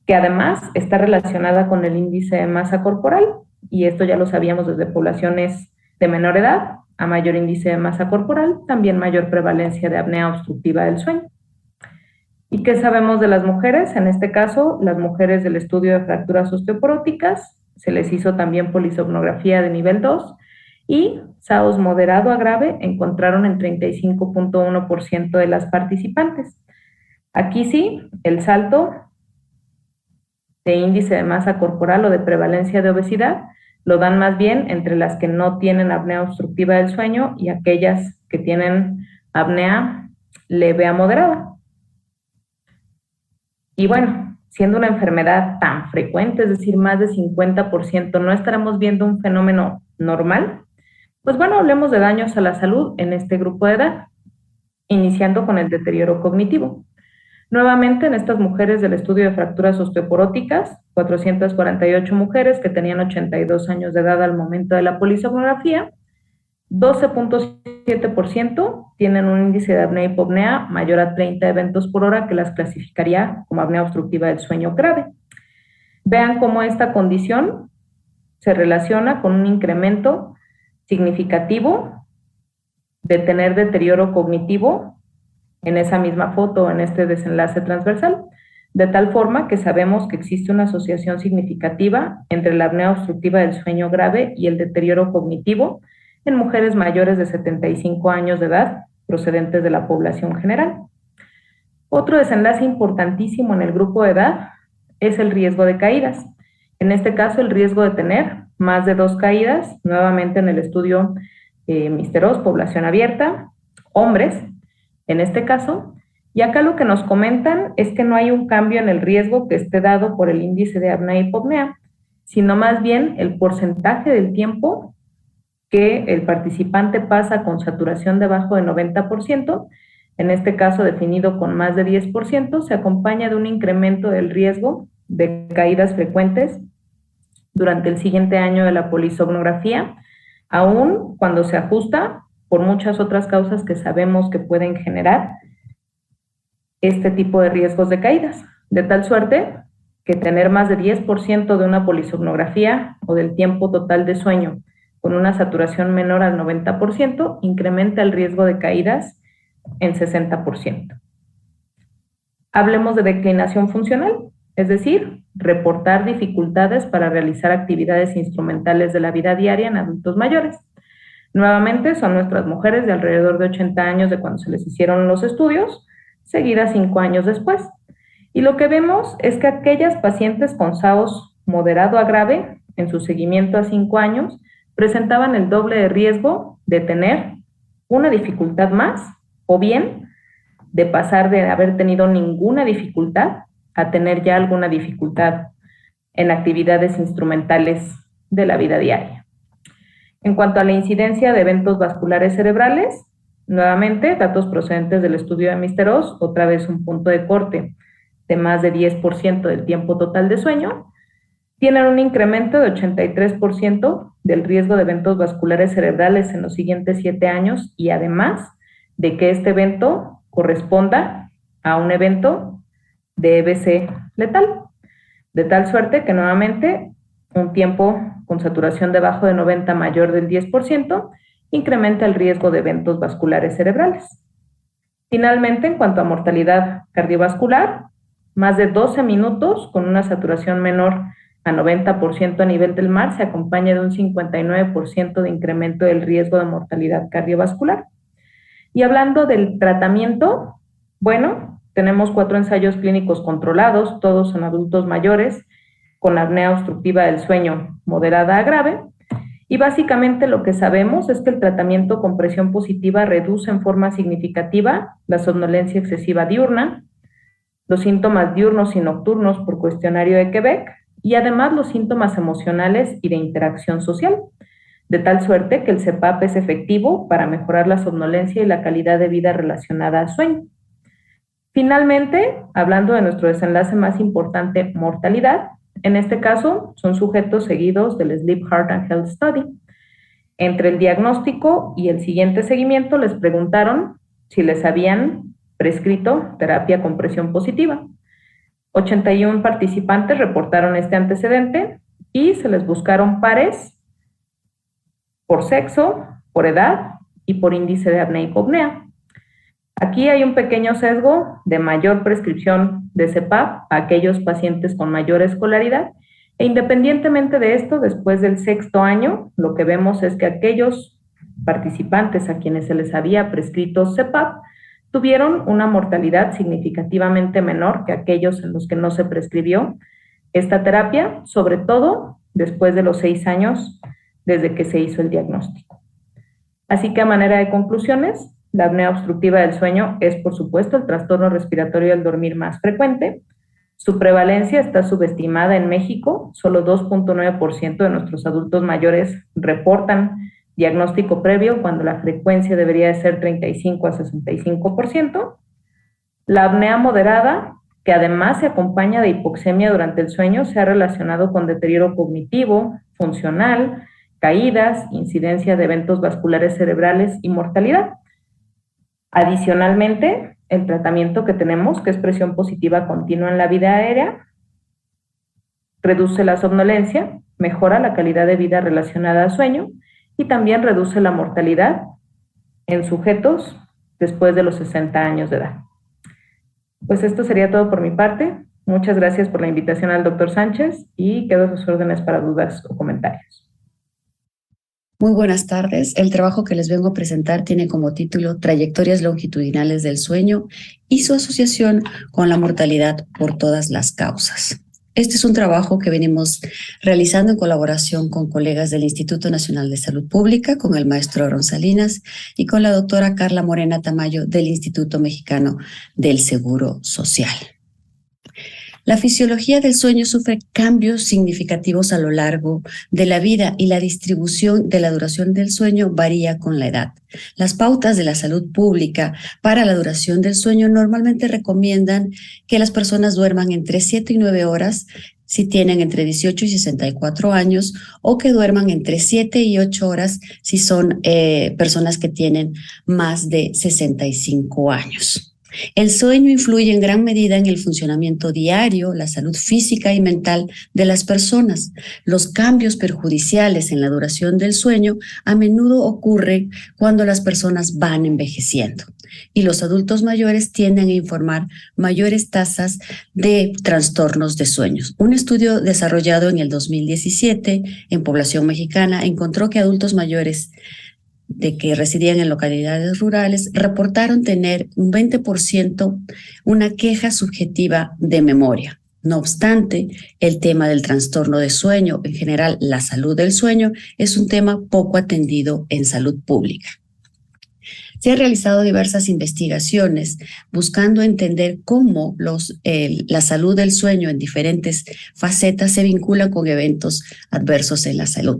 S6: que además está relacionada con el índice de masa corporal, y esto ya lo sabíamos desde poblaciones de menor edad, a mayor índice de masa corporal, también mayor prevalencia de apnea obstructiva del sueño. ¿Y qué sabemos de las mujeres? En este caso, las mujeres del estudio de fracturas osteoporóticas, se les hizo también polisomnografía de nivel 2 y SAOS moderado a grave encontraron en 35.1% de las participantes. Aquí sí, el salto de índice de masa corporal o de prevalencia de obesidad lo dan más bien entre las que no tienen apnea obstructiva del sueño y aquellas que tienen apnea leve a moderada. Y bueno, siendo una enfermedad tan frecuente, es decir, más de 50%, ¿no estaremos viendo un fenómeno normal? Pues bueno, hablemos de daños a la salud en este grupo de edad, iniciando con el deterioro cognitivo. Nuevamente, en estas mujeres del estudio de fracturas osteoporóticas, 448 mujeres que tenían 82 años de edad al momento de la polisomnografía, 12.7% tienen un índice de apnea-hipopnea mayor a 30 eventos por hora que las clasificaría como apnea obstructiva del sueño grave. Vean cómo esta condición se relaciona con un incremento significativo de tener deterioro cognitivo en esa misma foto, en este desenlace transversal, de tal forma que sabemos que existe una asociación significativa entre la apnea obstructiva del sueño grave y el deterioro cognitivo en mujeres mayores de 75 años de edad procedentes de la población general. Otro desenlace importantísimo en el grupo de edad es el riesgo de caídas. En este caso, el riesgo de tener más de 2 caídas, nuevamente en el estudio Mr. Oz, población abierta, hombres, en este caso, y acá lo que nos comentan es que no hay un cambio en el riesgo que esté dado por el índice de apnea-hipopnea, sino más bien el porcentaje del tiempo que el participante pasa con saturación debajo de 90%, en este caso definido con más de 10%, se acompaña de un incremento del riesgo de caídas frecuentes durante el siguiente año de la polisomnografía, aun cuando se ajusta por muchas otras causas que sabemos que pueden generar este tipo de riesgos de caídas, de tal suerte que tener más de 10% de una polisomnografía o del tiempo total de sueño con una saturación menor al 90% incrementa el riesgo de caídas en 60%. Hablemos de declinación funcional, es decir, reportar dificultades para realizar actividades instrumentales de la vida diaria en adultos mayores. Nuevamente son nuestras mujeres de alrededor de 80 años de cuando se les hicieron los estudios, seguidas 5 años después. Y lo que vemos es que aquellas pacientes con SAOS moderado a grave, en su seguimiento a 5 años, presentaban el doble de riesgo de tener una dificultad más, o bien de pasar de haber tenido ninguna dificultad a tener ya alguna dificultad en actividades instrumentales de la vida diaria. En cuanto a la incidencia de eventos vasculares cerebrales, nuevamente, datos procedentes del estudio de Mr. Oz, otra vez un punto de corte de más de 10% del tiempo total de sueño, tienen un incremento de 83% del riesgo de eventos vasculares cerebrales en los siguientes 7 años y además de que este evento corresponda a un evento de EBC letal, de tal suerte que nuevamente un tiempo con saturación debajo de 90 mayor del 10% incrementa el riesgo de eventos vasculares cerebrales. Finalmente, en cuanto a mortalidad cardiovascular, más de 12 minutos con una saturación menor a 90% a nivel del mar se acompaña de un 59% de incremento del riesgo de mortalidad cardiovascular. Y hablando del tratamiento, bueno, tenemos 4 ensayos clínicos controlados, todos en adultos mayores, con apnea obstructiva del sueño moderada a grave, y básicamente lo que sabemos es que el tratamiento con presión positiva reduce en forma significativa la somnolencia excesiva diurna, los síntomas diurnos y nocturnos por cuestionario de Quebec, y además los síntomas emocionales y de interacción social, de tal suerte que el CPAP es efectivo para mejorar la somnolencia y la calidad de vida relacionada al sueño. Finalmente, hablando de nuestro desenlace más importante, mortalidad, en este caso son sujetos seguidos del Sleep, Heart and Health Study. Entre el diagnóstico y el siguiente seguimiento les preguntaron si les habían prescrito terapia con presión positiva. 81 participantes reportaron este antecedente y se les buscaron pares por sexo, por edad y por índice de apnea y hipopnea. Aquí hay un pequeño sesgo de mayor prescripción de CPAP a aquellos pacientes con mayor escolaridad e independientemente de esto, después del 6º año, lo que vemos es que aquellos participantes a quienes se les había prescrito CPAP tuvieron una mortalidad significativamente menor que aquellos en los que no se prescribió esta terapia, sobre todo después de los 6 años desde que se hizo el diagnóstico. Así que a manera de conclusiones, la apnea obstructiva del sueño es, por supuesto, el trastorno respiratorio del dormir más frecuente. Su prevalencia está subestimada en México. Solo 2.9% de nuestros adultos mayores reportan diagnóstico previo cuando la frecuencia debería de ser 35 a 65%. La apnea moderada, que además se acompaña de hipoxemia durante el sueño, se ha relacionado con deterioro cognitivo, funcional, caídas, incidencia de eventos vasculares cerebrales y mortalidad. Adicionalmente, el tratamiento que tenemos, que es presión positiva continua en la vía aérea, reduce la somnolencia, mejora la calidad de vida relacionada al sueño y también reduce la mortalidad en sujetos después de los 60 años de edad. Pues esto sería todo por mi parte. Muchas gracias por la invitación al doctor Sánchez y quedo a sus órdenes para dudas o comentarios.
S7: Muy buenas tardes. El trabajo que les vengo a presentar tiene como título Trayectorias longitudinales del sueño y su asociación con la mortalidad por todas las causas. Este es un trabajo que venimos realizando en colaboración con colegas del Instituto Nacional de Salud Pública, con el maestro Aaron Salinas y con la doctora Carla Morena Tamayo del Instituto Mexicano del Seguro Social. La fisiología del sueño sufre cambios significativos a lo largo de la vida y la distribución de la duración del sueño varía con la edad. Las pautas de la salud pública para la duración del sueño normalmente recomiendan que las personas duerman entre 7 y 9 horas si tienen entre 18 y 64 años, o que duerman entre 7 y 8 horas si son personas que tienen más de 65 años. El sueño influye en gran medida en el funcionamiento diario, la salud física y mental de las personas. Los cambios perjudiciales en la duración del sueño a menudo ocurren cuando las personas van envejeciendo y los adultos mayores tienden a informar mayores tasas de trastornos de sueños. Un estudio desarrollado en el 2017 en población mexicana encontró que adultos mayores de que residían en localidades rurales reportaron tener un 20% una queja subjetiva de memoria. No obstante, el tema del trastorno de sueño, en general la salud del sueño, es un tema poco atendido en salud pública. Se han realizado diversas investigaciones buscando entender cómo la salud del sueño en diferentes facetas se vincula con eventos adversos en la salud.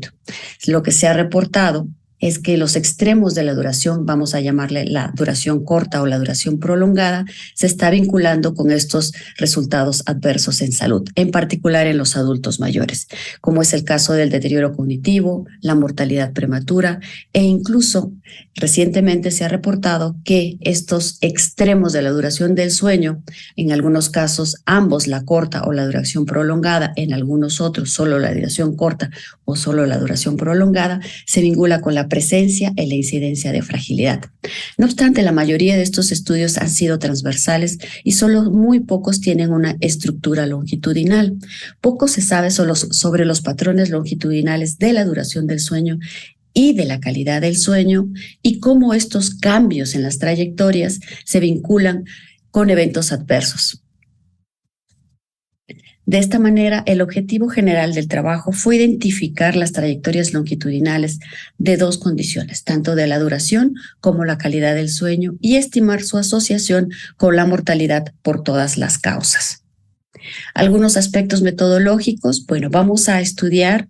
S7: Lo que se ha reportado es que los extremos de la duración, vamos a llamarle la duración corta o la duración prolongada, se está vinculando con estos resultados adversos en salud, en particular en los adultos mayores, como es el caso del deterioro cognitivo, la mortalidad prematura e incluso recientemente se ha reportado que estos extremos de la duración del sueño, en algunos casos ambos, la corta o la duración prolongada, en algunos otros solo la duración corta o solo la duración prolongada, se vincula con la presencia y la incidencia de fragilidad. No obstante, la mayoría de estos estudios han sido transversales y solo muy pocos tienen una estructura longitudinal. Poco se sabe sobre los patrones longitudinales de la duración del sueño y de la calidad del sueño y cómo estos cambios en las trayectorias se vinculan con eventos adversos. De esta manera, el objetivo general del trabajo fue identificar las trayectorias longitudinales de dos condiciones, tanto de la duración como la calidad del sueño, y estimar su asociación con la mortalidad por todas las causas. Algunos aspectos metodológicos, vamos a estudiar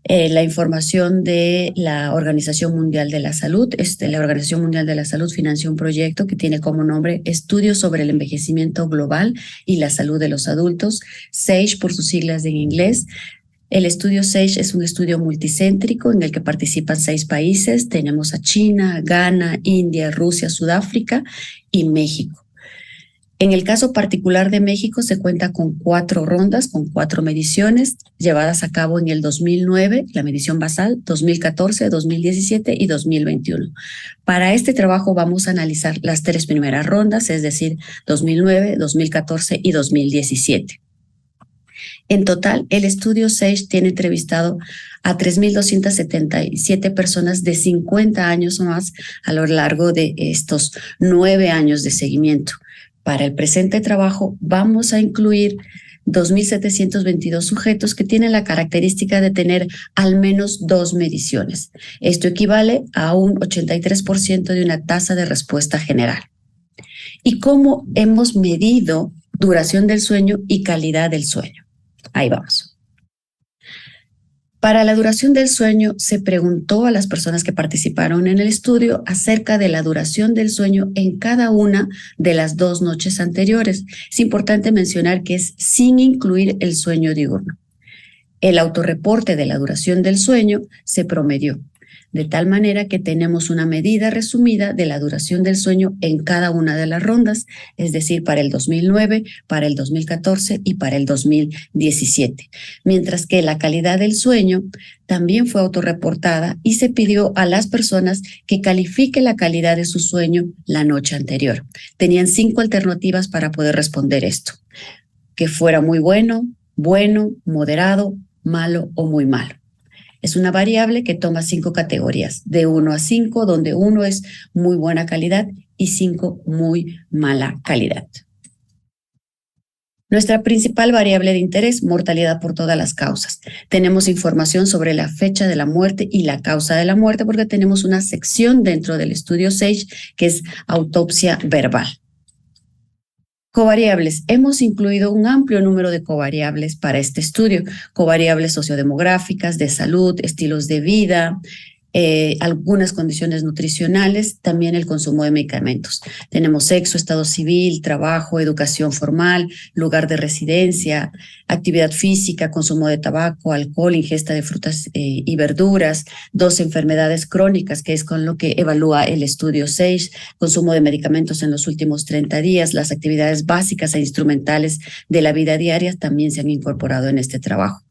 S7: la información de la Organización Mundial de la Salud. La Organización Mundial de la Salud financió un proyecto que tiene como nombre Estudios sobre el Envejecimiento Global y la Salud de los Adultos, SAGE por sus siglas en inglés. El estudio SAGE es un estudio multicéntrico en el que participan 6 países. Tenemos a China, Ghana, India, Rusia, Sudáfrica y México. En el caso particular de México se cuenta con 4 rondas, con 4 mediciones llevadas a cabo en el 2009, la medición basal, 2014, 2017 y 2021. Para este trabajo vamos a analizar las 3 primeras rondas, es decir, 2009, 2014 y 2017. En total, el estudio SAGE tiene entrevistado a 3.277 personas de 50 años o más a lo largo de estos 9 años de seguimiento. Para el presente trabajo vamos a incluir 2.722 sujetos que tienen la característica de tener al menos 2 mediciones. Esto equivale a un 83% de una tasa de respuesta general. ¿Y cómo hemos medido duración del sueño y calidad del sueño? Ahí vamos. Para la duración del sueño, se preguntó a las personas que participaron en el estudio acerca de la duración del sueño en cada una de las 2 noches anteriores. Es importante mencionar que es sin incluir el sueño diurno. El autorreporte de la duración del sueño se promedió, de tal manera que tenemos una medida resumida de la duración del sueño en cada una de las rondas, es decir, para el 2009, para el 2014 y para el 2017. Mientras que la calidad del sueño también fue autorreportada y se pidió a las personas que califiquen la calidad de su sueño la noche anterior. Tenían 5 alternativas para poder responder esto: que fuera muy bueno, moderado, malo o muy malo. Es una variable que toma 5 categorías, de 1 a 5, donde 1 es muy buena calidad y 5 muy mala calidad. Nuestra principal variable de interés, mortalidad por todas las causas. Tenemos información sobre la fecha de la muerte y la causa de la muerte porque tenemos una sección dentro del estudio SAGE que es autopsia verbal. Covariables. Hemos incluido un amplio número de covariables para este estudio. Covariables sociodemográficas, de salud, estilos de vida, algunas condiciones nutricionales, también el consumo de medicamentos. Tenemos sexo, estado civil, trabajo, educación formal, lugar de residencia, actividad física, consumo de tabaco, alcohol, ingesta de frutas y verduras, 2 enfermedades crónicas, que es con lo que evalúa el estudio 6, consumo de medicamentos en los últimos 30 días, las actividades básicas e instrumentales de la vida diaria también se han incorporado en este trabajo.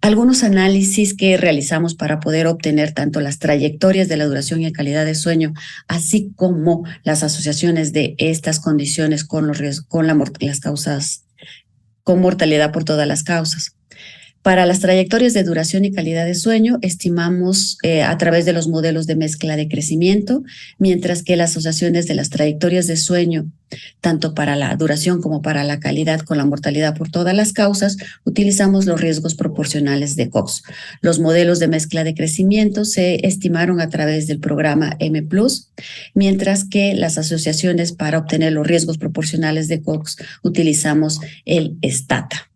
S7: Algunos análisis que realizamos para poder obtener tanto las trayectorias de la duración y calidad de sueño, así como las asociaciones de estas condiciones con las causas, con mortalidad por todas las causas. Para las trayectorias de duración y calidad de sueño, estimamos a través de los modelos de mezcla de crecimiento, mientras que las asociaciones de las trayectorias de sueño, tanto para la duración como para la calidad con la mortalidad por todas las causas, utilizamos los riesgos proporcionales de Cox. Los modelos de mezcla de crecimiento se estimaron a través del programa M+, mientras que las asociaciones para obtener los riesgos proporcionales de Cox utilizamos el STATA.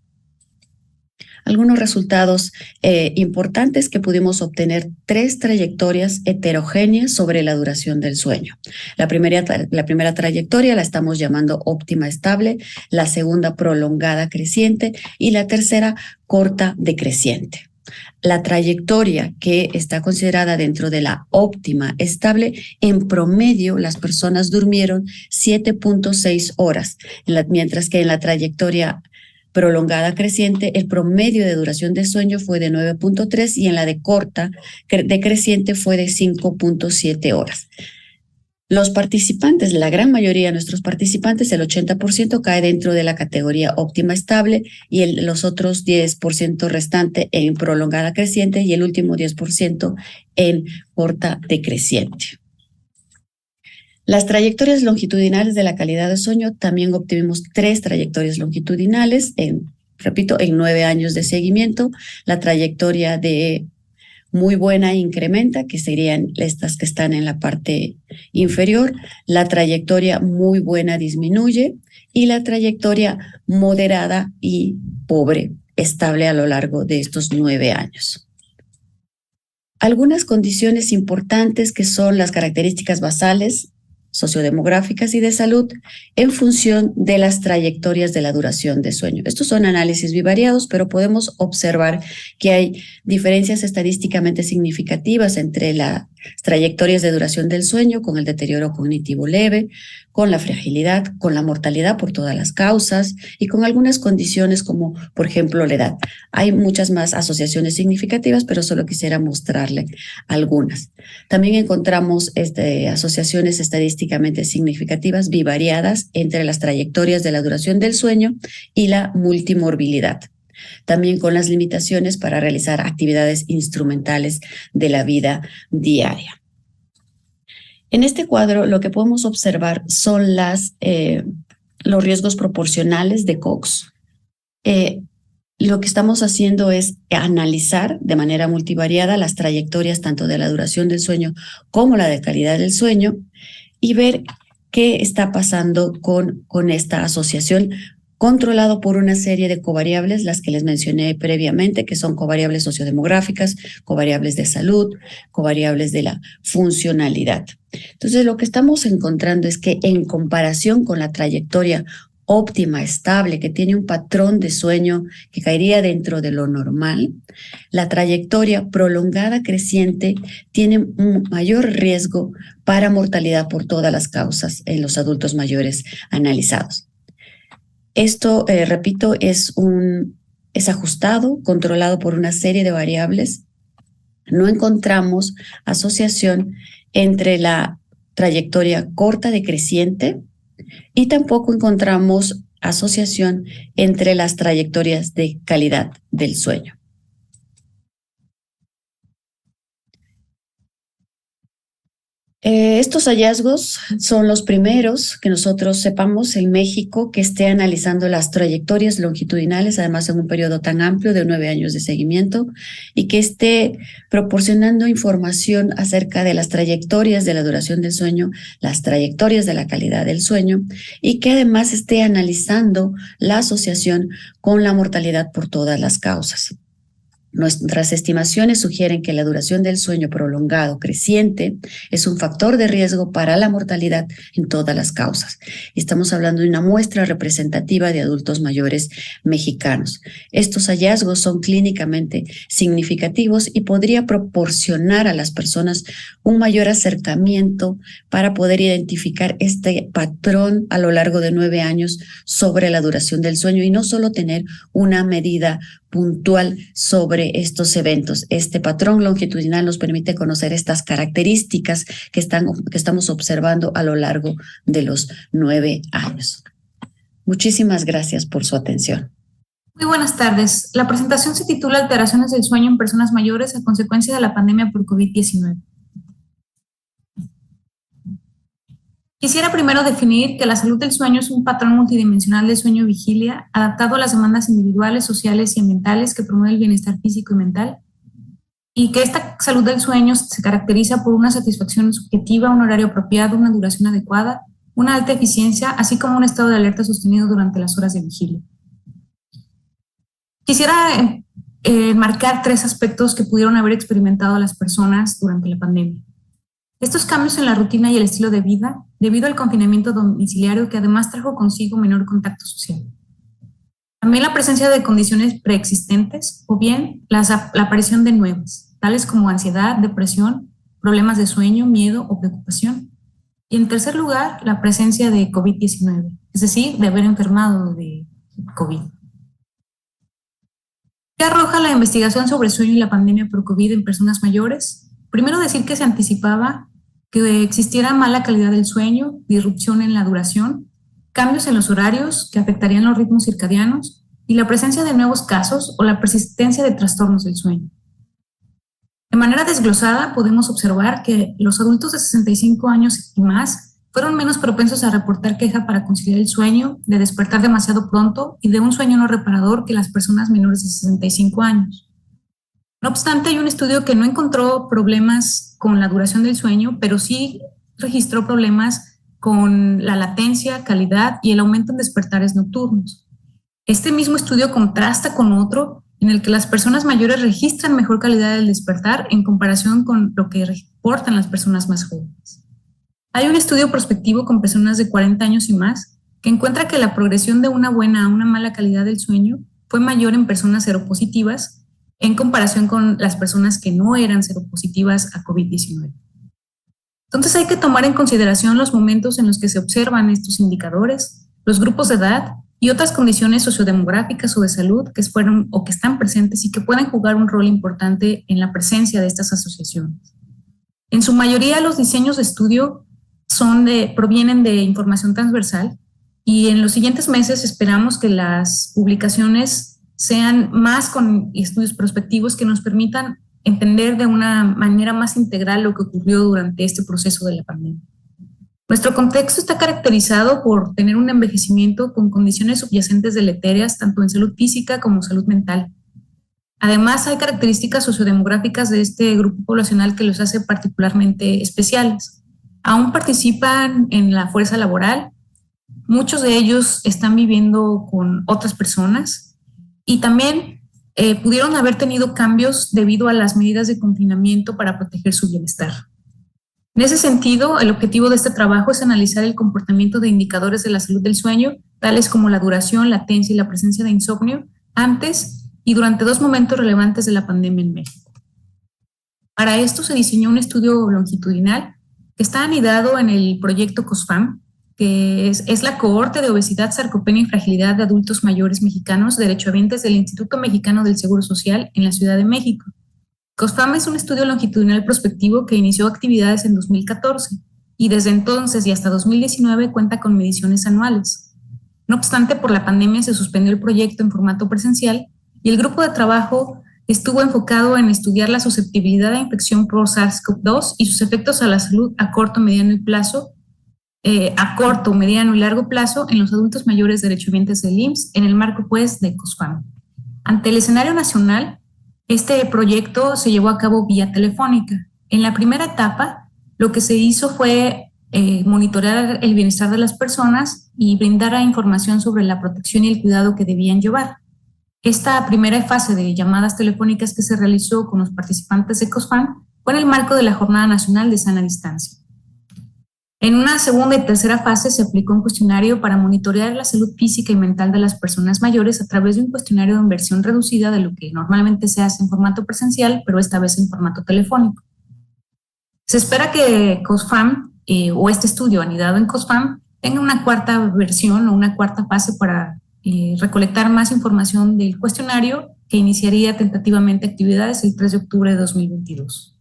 S7: Algunos resultados importantes que pudimos obtener: 3 trayectorias heterogéneas sobre la duración del sueño. La primera trayectoria la estamos llamando óptima estable, la segunda prolongada creciente y la tercera corta decreciente. La trayectoria que está considerada dentro de la óptima estable, en promedio las personas durmieron 7.6 horas, mientras que en la trayectoria prolongada creciente, el promedio de duración de sueño fue de 9.3 y en la de corta decreciente fue de 5.7 horas. Los participantes, la gran mayoría de nuestros participantes, el 80% cae dentro de la categoría óptima estable y los otros 10% restante en prolongada creciente y el último 10% en corta decreciente. Las trayectorias longitudinales de la calidad de sueño, también obtuvimos 3 trayectorias longitudinales en 9 años de seguimiento. La trayectoria de muy buena incrementa, que serían estas que están en la parte inferior. La trayectoria muy buena disminuye y la trayectoria moderada y pobre estable a lo largo de estos 9 años. Algunas condiciones importantes que son las características basales, sociodemográficas y de salud en función de las trayectorias de la duración de sueño. Estos son análisis bivariados, pero podemos observar que hay diferencias estadísticamente significativas entre las trayectorias de duración del sueño con el deterioro cognitivo leve, con la fragilidad, con la mortalidad por todas las causas y con algunas condiciones como, por ejemplo, la edad. Hay muchas más asociaciones significativas, pero solo quisiera mostrarle algunas. También encontramos asociaciones estadísticamente significativas bivariadas entre las trayectorias de la duración del sueño y la multimorbilidad. También con las limitaciones para realizar actividades instrumentales de la vida diaria. En este cuadro lo que podemos observar son los riesgos proporcionales de Cox. Lo que estamos haciendo es analizar de manera multivariada las trayectorias tanto de la duración del sueño como la de calidad del sueño y ver qué está pasando con esta asociación, controlado por una serie de covariables, las que les mencioné previamente, que son covariables sociodemográficas, covariables de salud, covariables de la funcionalidad. Entonces, lo que estamos encontrando es que en comparación con la trayectoria óptima, estable, que tiene un patrón de sueño que caería dentro de lo normal, la trayectoria prolongada creciente tiene un mayor riesgo para mortalidad por todas las causas en los adultos mayores analizados. Esto, repito, es ajustado, controlado por una serie de variables. No encontramos asociación entre la trayectoria corta decreciente y tampoco encontramos asociación entre las trayectorias de calidad del sueño. Estos hallazgos son los primeros que nosotros sepamos en México que esté analizando las trayectorias longitudinales, además en un periodo tan amplio de 9 años de seguimiento, y que esté proporcionando información acerca de las trayectorias de la duración del sueño, las trayectorias de la calidad del sueño, y que además esté analizando la asociación con la mortalidad por todas las causas. Nuestras estimaciones sugieren que la duración del sueño prolongado creciente es un factor de riesgo para la mortalidad en todas las causas. Estamos hablando de una muestra representativa de adultos mayores mexicanos. Estos hallazgos son clínicamente significativos y podría proporcionar a las personas un mayor acercamiento para poder identificar este patrón a lo largo de 9 años sobre la duración del sueño y no solo tener una medida puntual sobre estos eventos. Este patrón longitudinal nos permite conocer estas características que estamos observando a lo largo de los 9 años. Muchísimas gracias por su atención.
S8: Muy buenas tardes. La presentación se titula Alteraciones del sueño en personas mayores a consecuencia de la pandemia por COVID-19. Quisiera primero definir que la salud del sueño es un patrón multidimensional de sueño-vigilia adaptado a las demandas individuales, sociales y ambientales que promueve el bienestar físico y mental, y que esta salud del sueño se caracteriza por una satisfacción subjetiva, un horario apropiado, una duración adecuada, una alta eficiencia, así como un estado de alerta sostenido durante las horas de vigilia. Quisiera marcar 3 aspectos que pudieron haber experimentado las personas durante la pandemia. Estos cambios en la rutina y el estilo de vida, debido al confinamiento domiciliario que además trajo consigo menor contacto social. También la presencia de condiciones preexistentes o bien la aparición de nuevas, tales como ansiedad, depresión, problemas de sueño, miedo o preocupación. Y en tercer lugar, la presencia de COVID-19, es decir, de haber enfermado de COVID. ¿Qué arroja la investigación sobre el sueño y la pandemia por COVID en personas mayores? Primero decir que se anticipaba que existiera mala calidad del sueño, disrupción en la duración, cambios en los horarios que afectarían los ritmos circadianos y la presencia de nuevos casos o la persistencia de trastornos del sueño. De manera desglosada, podemos observar que los adultos de 65 años y más fueron menos propensos a reportar queja para conciliar el sueño, de despertar demasiado pronto y de un sueño no reparador que las personas menores de 65 años. No obstante, hay un estudio que no encontró problemas con la duración del sueño, pero sí registró problemas con la latencia, calidad y el aumento en despertares nocturnos. Este mismo estudio contrasta con otro en el que las personas mayores registran mejor calidad del despertar en comparación con lo que reportan las personas más jóvenes. Hay un estudio prospectivo con personas de 40 años y más que encuentra que la progresión de una buena a una mala calidad del sueño fue mayor en personas seropositivas en comparación con las personas que no eran seropositivas a COVID-19. Entonces hay que tomar en consideración los momentos en los que se observan estos indicadores, los grupos de edad y otras condiciones sociodemográficas o de salud que fueron o que están presentes y que pueden jugar un rol importante en la presencia de estas asociaciones. En su mayoría, los diseños de estudio provienen de información transversal y en los siguientes meses esperamos que las publicaciones sean más con estudios prospectivos que nos permitan entender de una manera más integral lo que ocurrió durante este proceso de la pandemia. Nuestro contexto está caracterizado por tener un envejecimiento con condiciones subyacentes deletéreas tanto en salud física como salud mental. Además, hay características sociodemográficas de este grupo poblacional que los hace particularmente especiales. Aún participan en la fuerza laboral, muchos de ellos están viviendo con otras personas, y también pudieron haber tenido cambios debido a las medidas de confinamiento para proteger su bienestar. En ese sentido, el objetivo de este trabajo es analizar el comportamiento de indicadores de la salud del sueño, tales como la duración, latencia y la presencia de insomnio, antes y durante 2 momentos relevantes de la pandemia en México. Para esto se diseñó un estudio longitudinal que está anidado en el proyecto COSFAM, que es la cohorte de obesidad, sarcopenia y fragilidad de adultos mayores mexicanos derechohabientes del Instituto Mexicano del Seguro Social en la Ciudad de México. COSFAM es un estudio longitudinal prospectivo que inició actividades en 2014 y desde entonces y hasta 2019 cuenta con mediciones anuales. No obstante, por la pandemia se suspendió el proyecto en formato presencial y el grupo de trabajo estuvo enfocado en estudiar la susceptibilidad a infección por SARS-CoV-2 y sus efectos a la salud a corto, mediano y largo plazo en los adultos mayores derechohabientes del IMSS en el marco, pues, de COSFAM. Ante el escenario nacional, este proyecto se llevó a cabo vía telefónica. En la primera etapa, lo que se hizo fue monitorear el bienestar de las personas y brindar información sobre la protección y el cuidado que debían llevar. Esta primera fase de llamadas telefónicas que se realizó con los participantes de COSFAM fue en el marco de la Jornada Nacional de Sana Distancia. En una segunda y tercera fase se aplicó un cuestionario para monitorear la salud física y mental de las personas mayores a través de un cuestionario en versión reducida de lo que normalmente se hace en formato presencial, pero esta vez en formato telefónico. Se espera que COSFAM o este estudio anidado en COSFAM tenga una cuarta versión o una cuarta fase para recolectar más información del cuestionario que iniciaría tentativamente actividades el 3 de octubre de 2022.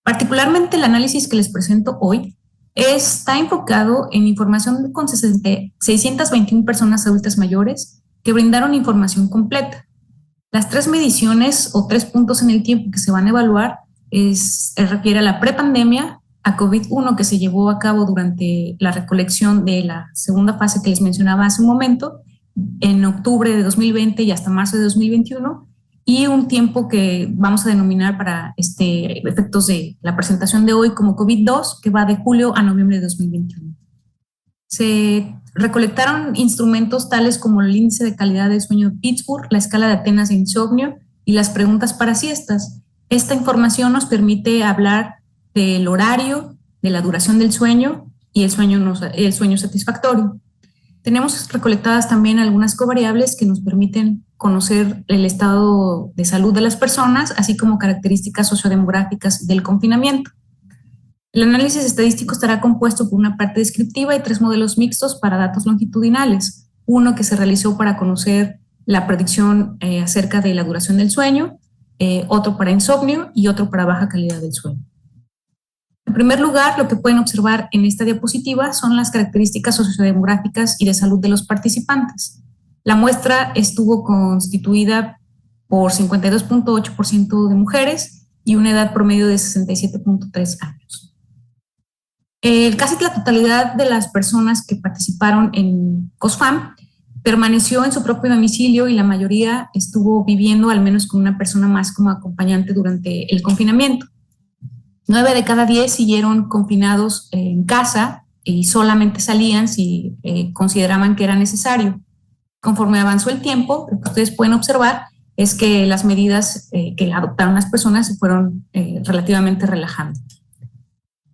S8: Particularmente el análisis que les presento hoy está enfocado en información con 621 personas adultas mayores que brindaron información completa. Las 3 mediciones o 3 puntos en el tiempo que se van a evaluar refiere a la prepandemia, a COVID-1 que se llevó a cabo durante la recolección de la segunda fase que les mencionaba hace un momento, en octubre de 2020 y hasta marzo de 2021, y un tiempo que vamos a denominar para efectos de la presentación de hoy como COVID-2, que va de julio a noviembre de 2021. Se recolectaron instrumentos tales como el índice de calidad de sueño de Pittsburgh, la escala de Atenas de insomnio y las preguntas para siestas. Esta información nos permite hablar del horario, de la duración del sueño y el sueño satisfactorio. Tenemos recolectadas también algunas covariables que nos permiten conocer el estado de salud de las personas, así como características sociodemográficas del confinamiento. El análisis estadístico estará compuesto por una parte descriptiva y 3 modelos mixtos para datos longitudinales. Uno que se realizó para conocer la predicción acerca de la duración del sueño, otro para insomnio y otro para baja calidad del sueño. En primer lugar, lo que pueden observar en esta diapositiva son las características sociodemográficas y de salud de los participantes. La muestra estuvo constituida por 52.8% de mujeres y una edad promedio de 67.3 años. Casi la totalidad de las personas que participaron en COSFAM permaneció en su propio domicilio y la mayoría estuvo viviendo al menos con una persona más como acompañante durante el confinamiento. 9 de cada 10 siguieron confinados en casa y solamente salían si consideraban que era necesario. Conforme avanzó el tiempo, lo que ustedes pueden observar es que las medidas que adoptaron las personas se fueron relativamente relajando.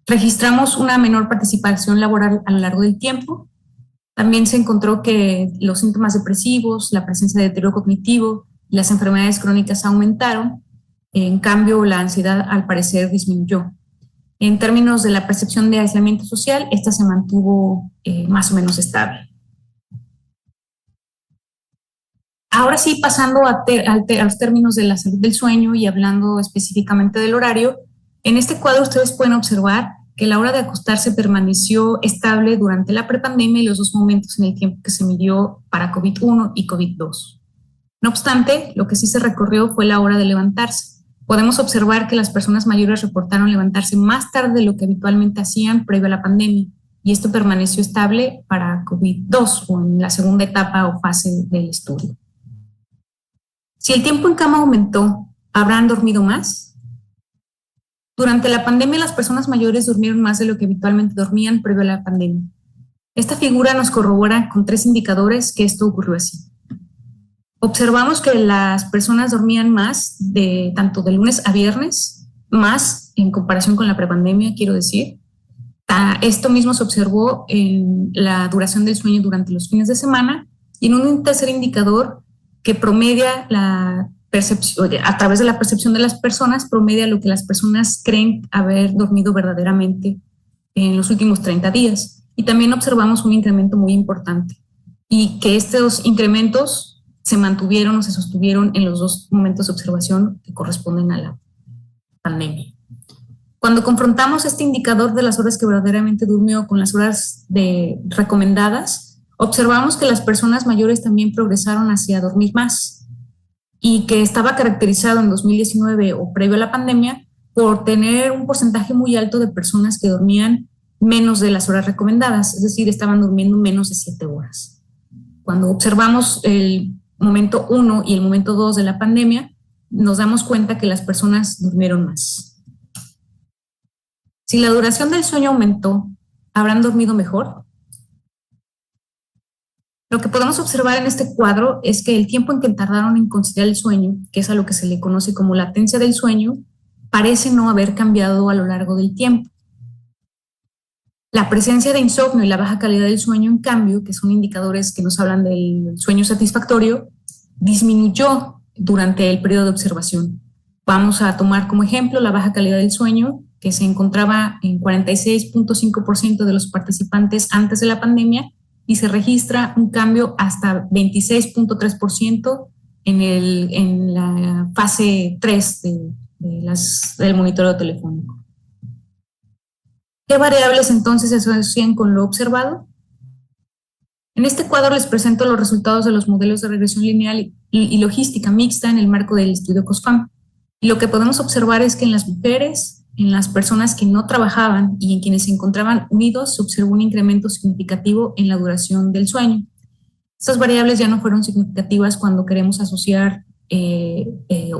S8: Registramos una menor participación laboral a lo largo del tiempo. También se encontró que los síntomas depresivos, la presencia de deterioro cognitivo y las enfermedades crónicas aumentaron. En cambio, la ansiedad al parecer disminuyó. En términos de la percepción de aislamiento social, esta se mantuvo más o menos estable. Ahora sí, pasando a los términos de la salud del sueño y hablando específicamente del horario, en este cuadro ustedes pueden observar que la hora de acostarse permaneció estable durante la prepandemia y los 2 momentos en el tiempo que se midió para COVID-1 y COVID-2. No obstante, lo que sí se recorrió fue la hora de levantarse. Podemos observar que las personas mayores reportaron levantarse más tarde de lo que habitualmente hacían previo a la pandemia, y esto permaneció estable para COVID-2 o en la segunda etapa o fase del estudio. Si el tiempo en cama aumentó, ¿habrán dormido más? Durante la pandemia, las personas mayores durmieron más de lo que habitualmente dormían previo a la pandemia. Esta figura nos corrobora con 3 indicadores que esto ocurrió así. Observamos que las personas dormían más tanto de lunes a viernes, más en comparación con la prepandemia, quiero decir. Esto mismo se observó en la duración del sueño durante los fines de semana y en un tercer indicador que promedia la percepción, a través de la percepción de las personas, promedia lo que las personas creen haber dormido verdaderamente en los últimos 30 días. Y también observamos un incremento muy importante y que estos incrementos se mantuvieron o se sostuvieron en los 2 momentos de observación que corresponden a la pandemia. Cuando confrontamos este indicador de las horas que verdaderamente durmió con las horas recomendadas, observamos que las personas mayores también progresaron hacia dormir más. y que estaba caracterizado en 2019 o previo a la pandemia por tener un porcentaje muy alto de personas que dormían menos de las horas recomendadas, es decir, estaban durmiendo menos de 7 horas. Cuando observamos el momento 1 y el momento 2 de la pandemia, nos damos cuenta que las personas durmieron más. Si la duración del sueño aumentó, ¿habrán dormido mejor? Lo que podemos observar en este cuadro es que el tiempo en que tardaron en conciliar el sueño, que es a lo que se le conoce como latencia del sueño, parece no haber cambiado a lo largo del tiempo. La presencia de insomnio y la baja calidad del sueño, en cambio, que son indicadores que nos hablan del sueño satisfactorio, disminuyó durante el periodo de observación. Vamos a tomar como ejemplo la baja calidad del sueño, que se encontraba en 46.5% de los participantes antes de la pandemia, y se registra un cambio hasta 26.3% en la fase 3 del monitoreo telefónico. ¿Qué variables entonces se asocian con lo observado? En este cuadro les presento los resultados de los modelos de regresión lineal y logística mixta en el marco del estudio COSFAM. Y lo que podemos observar es que en las mujeres, en las personas que no trabajaban y en quienes se encontraban unidos, se observó un incremento significativo en la duración del sueño. Estas variables ya no fueron significativas cuando queremos asociar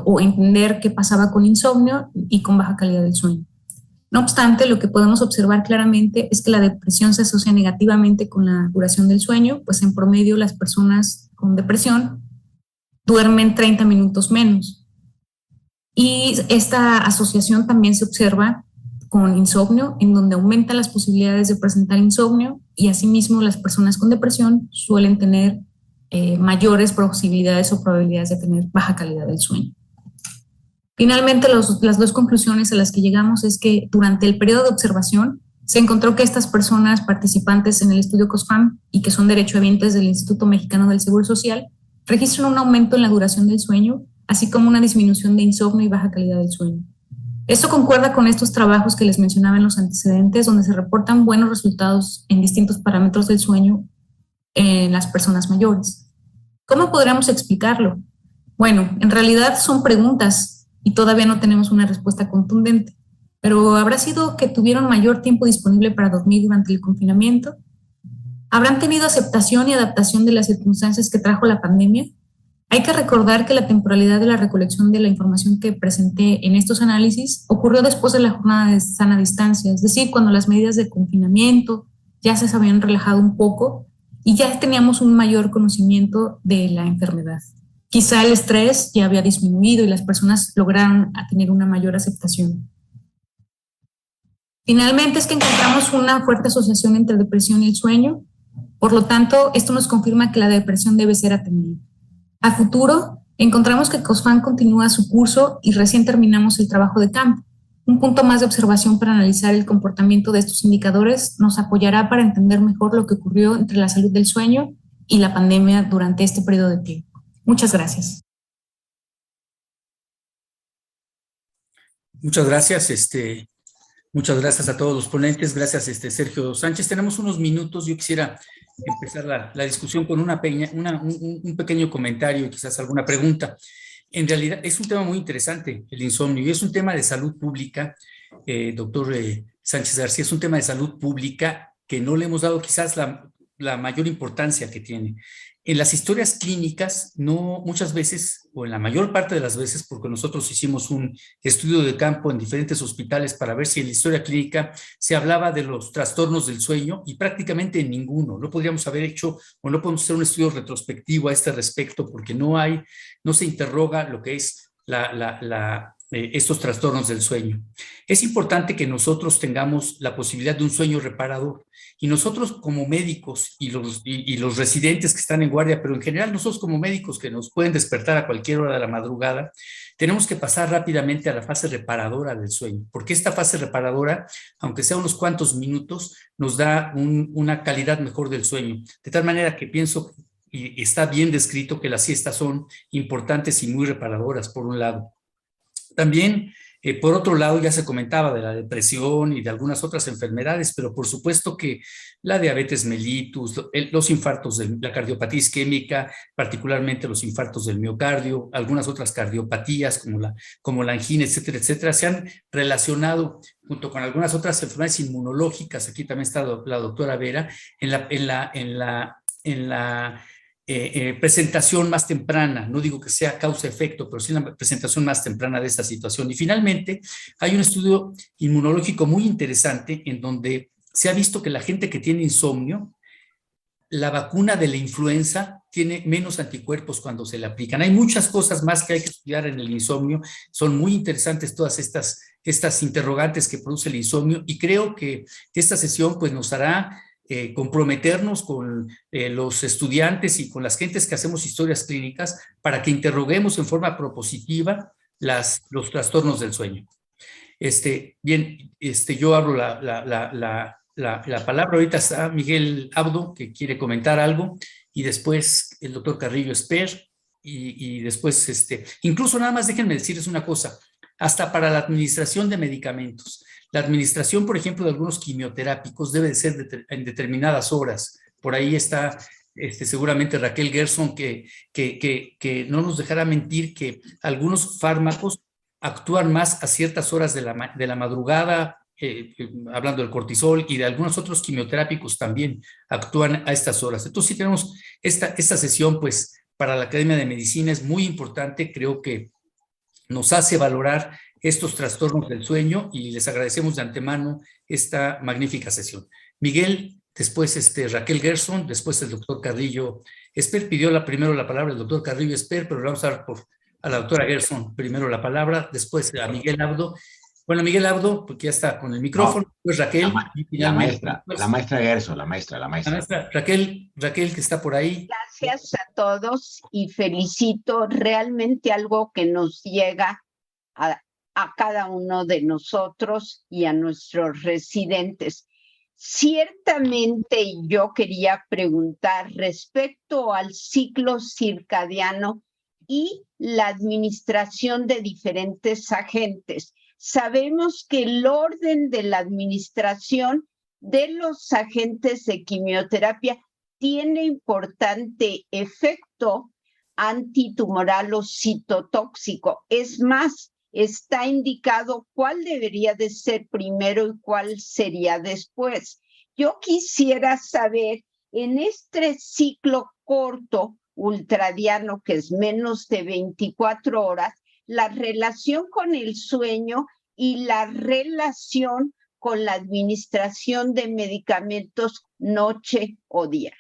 S8: o entender qué pasaba con insomnio y con baja calidad del sueño. No obstante, lo que podemos observar claramente es que la depresión se asocia negativamente con la duración del sueño, pues en promedio las personas con depresión duermen 30 minutos menos. Y esta asociación también se observa con insomnio, en donde aumentan las posibilidades de presentar insomnio, y asimismo las personas con depresión suelen tener mayores posibilidades o probabilidades de tener baja calidad del sueño. Finalmente, las dos conclusiones a las que llegamos es que durante el periodo de observación se encontró que estas personas participantes en el estudio COSFAM y que son derechohabientes del Instituto Mexicano del Seguro Social registran un aumento en la duración del sueño, así como una disminución de insomnio y baja calidad del sueño. Esto concuerda con estos trabajos que les mencionaba en los antecedentes, donde se reportan buenos resultados en distintos parámetros del sueño en las personas mayores. ¿Cómo podríamos explicarlo? Bueno, en realidad son preguntas y todavía no tenemos una respuesta contundente, pero ¿habrá sido que tuvieron mayor tiempo disponible para dormir durante el confinamiento? ¿Habrán tenido aceptación y adaptación de las circunstancias que trajo la pandemia? Hay que recordar que la temporalidad de la recolección de la información que presenté en estos análisis ocurrió después de la jornada de sana distancia, es decir, cuando las medidas de confinamiento ya se habían relajado un poco y ya teníamos un mayor conocimiento de la enfermedad. Quizá el estrés ya había disminuido y las personas lograron tener una mayor aceptación. Finalmente es que encontramos una fuerte asociación entre depresión y el sueño. Por lo tanto, esto nos confirma que la depresión debe ser atendida. A futuro, encontramos que COSFAM continúa su curso y recién terminamos el trabajo de campo. Un punto más de observación para analizar el comportamiento de estos indicadores nos apoyará para entender mejor lo que ocurrió entre la salud del sueño y la pandemia durante este periodo de tiempo. Muchas gracias.
S1: Muchas gracias. Muchas gracias a todos los ponentes. Gracias, Sergio Sánchez. Tenemos unos minutos. Yo quisiera empezar la discusión con un pequeño comentario y quizás alguna pregunta. En realidad es un tema muy interesante, el insomnio, y es un tema de salud pública, doctor Sánchez García, es un tema de salud pública que no le hemos dado quizás la mayor importancia que tiene. En las historias clínicas, no muchas veces, o en la mayor parte de las veces, porque nosotros hicimos un estudio de campo en diferentes hospitales para ver si en la historia clínica se hablaba de los trastornos del sueño, y prácticamente en ninguno. No podríamos haber hecho, o no podemos hacer un estudio retrospectivo a este respecto, porque no se interroga lo que es estos trastornos del sueño. Es importante que nosotros tengamos la posibilidad de un sueño reparador, y nosotros como médicos y los residentes que están en guardia, pero en general nosotros como médicos que nos pueden despertar a cualquier hora de la madrugada, tenemos que pasar rápidamente a la fase reparadora del sueño, porque esta fase reparadora, aunque sea unos cuantos minutos, nos da una calidad mejor del sueño, de tal manera que pienso, y está bien descrito, que las siestas son importantes y muy reparadoras, por un lado. También Por otro lado, ya se comentaba de la depresión y de algunas otras enfermedades, pero por supuesto que la diabetes mellitus, los infartos de la cardiopatía isquémica, particularmente los infartos del miocardio, algunas otras cardiopatías como la angina, etcétera, etcétera, se han relacionado junto con algunas otras enfermedades inmunológicas. Aquí también está la doctora Vera, en la presentación más temprana, no digo que sea causa-efecto, pero sí una presentación más temprana de esta situación. Y finalmente, hay un estudio inmunológico muy interesante en donde se ha visto que la gente que tiene insomnio, la vacuna de la influenza tiene menos anticuerpos cuando se le aplican. Hay muchas cosas más que hay que estudiar en el insomnio. Son muy interesantes todas estas interrogantes que produce el insomnio, y creo que esta sesión pues nos hará comprometernos con los estudiantes y con las gentes que hacemos historias clínicas para que interroguemos en forma propositiva los trastornos del sueño. Yo abro la palabra. Ahorita está Miguel Abdo, que quiere comentar algo, y después el doctor Carrillo Esper, y después, incluso nada más déjenme decirles una cosa, hasta para la administración de medicamentos. La administración, por ejemplo, de algunos quimioterápicos debe de ser en determinadas horas. Por ahí está seguramente Raquel Gerson, que no nos dejará mentir que algunos fármacos actúan más a ciertas horas de la madrugada, hablando del cortisol, y de algunos otros quimioterápicos también actúan a estas horas. Entonces, sí tenemos esta sesión, pues, para la Academia de Medicina es muy importante. Creo que nos hace valorar estos trastornos del sueño, y les agradecemos de antemano esta magnífica sesión. Miguel, después Raquel Gerson, después el doctor Carrillo Esper. Pidió primero la palabra el doctor Carrillo Esper, pero le vamos a dar a la doctora Gerson primero la palabra, después a Miguel Abdo. Bueno, Miguel Abdo, porque ya está con el micrófono,
S2: No,
S1: pues Raquel.
S2: La maestra Gerson, la maestra.
S1: Raquel, que está por ahí.
S9: Gracias a todos y felicito realmente algo que nos llega a cada uno de nosotros y a nuestros residentes. Ciertamente yo quería preguntar respecto al ciclo circadiano y la administración de diferentes agentes. Sabemos que el orden de la administración de los agentes de quimioterapia tiene importante efecto antitumoral o citotóxico. Es más, está indicado cuál debería de ser primero y cuál sería después. Yo quisiera saber, en este ciclo corto ultradiano, que es menos de 24 horas, la relación con el sueño y la relación con la administración de medicamentos noche o día.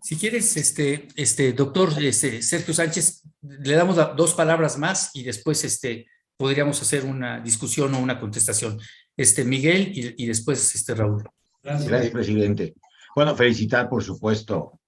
S1: Si quieres, doctor Sergio Sánchez, le damos 2 palabras más y después podríamos hacer una discusión o una contestación. Miguel y después Raúl.
S2: Gracias, presidente. Bueno, felicitar, por supuesto,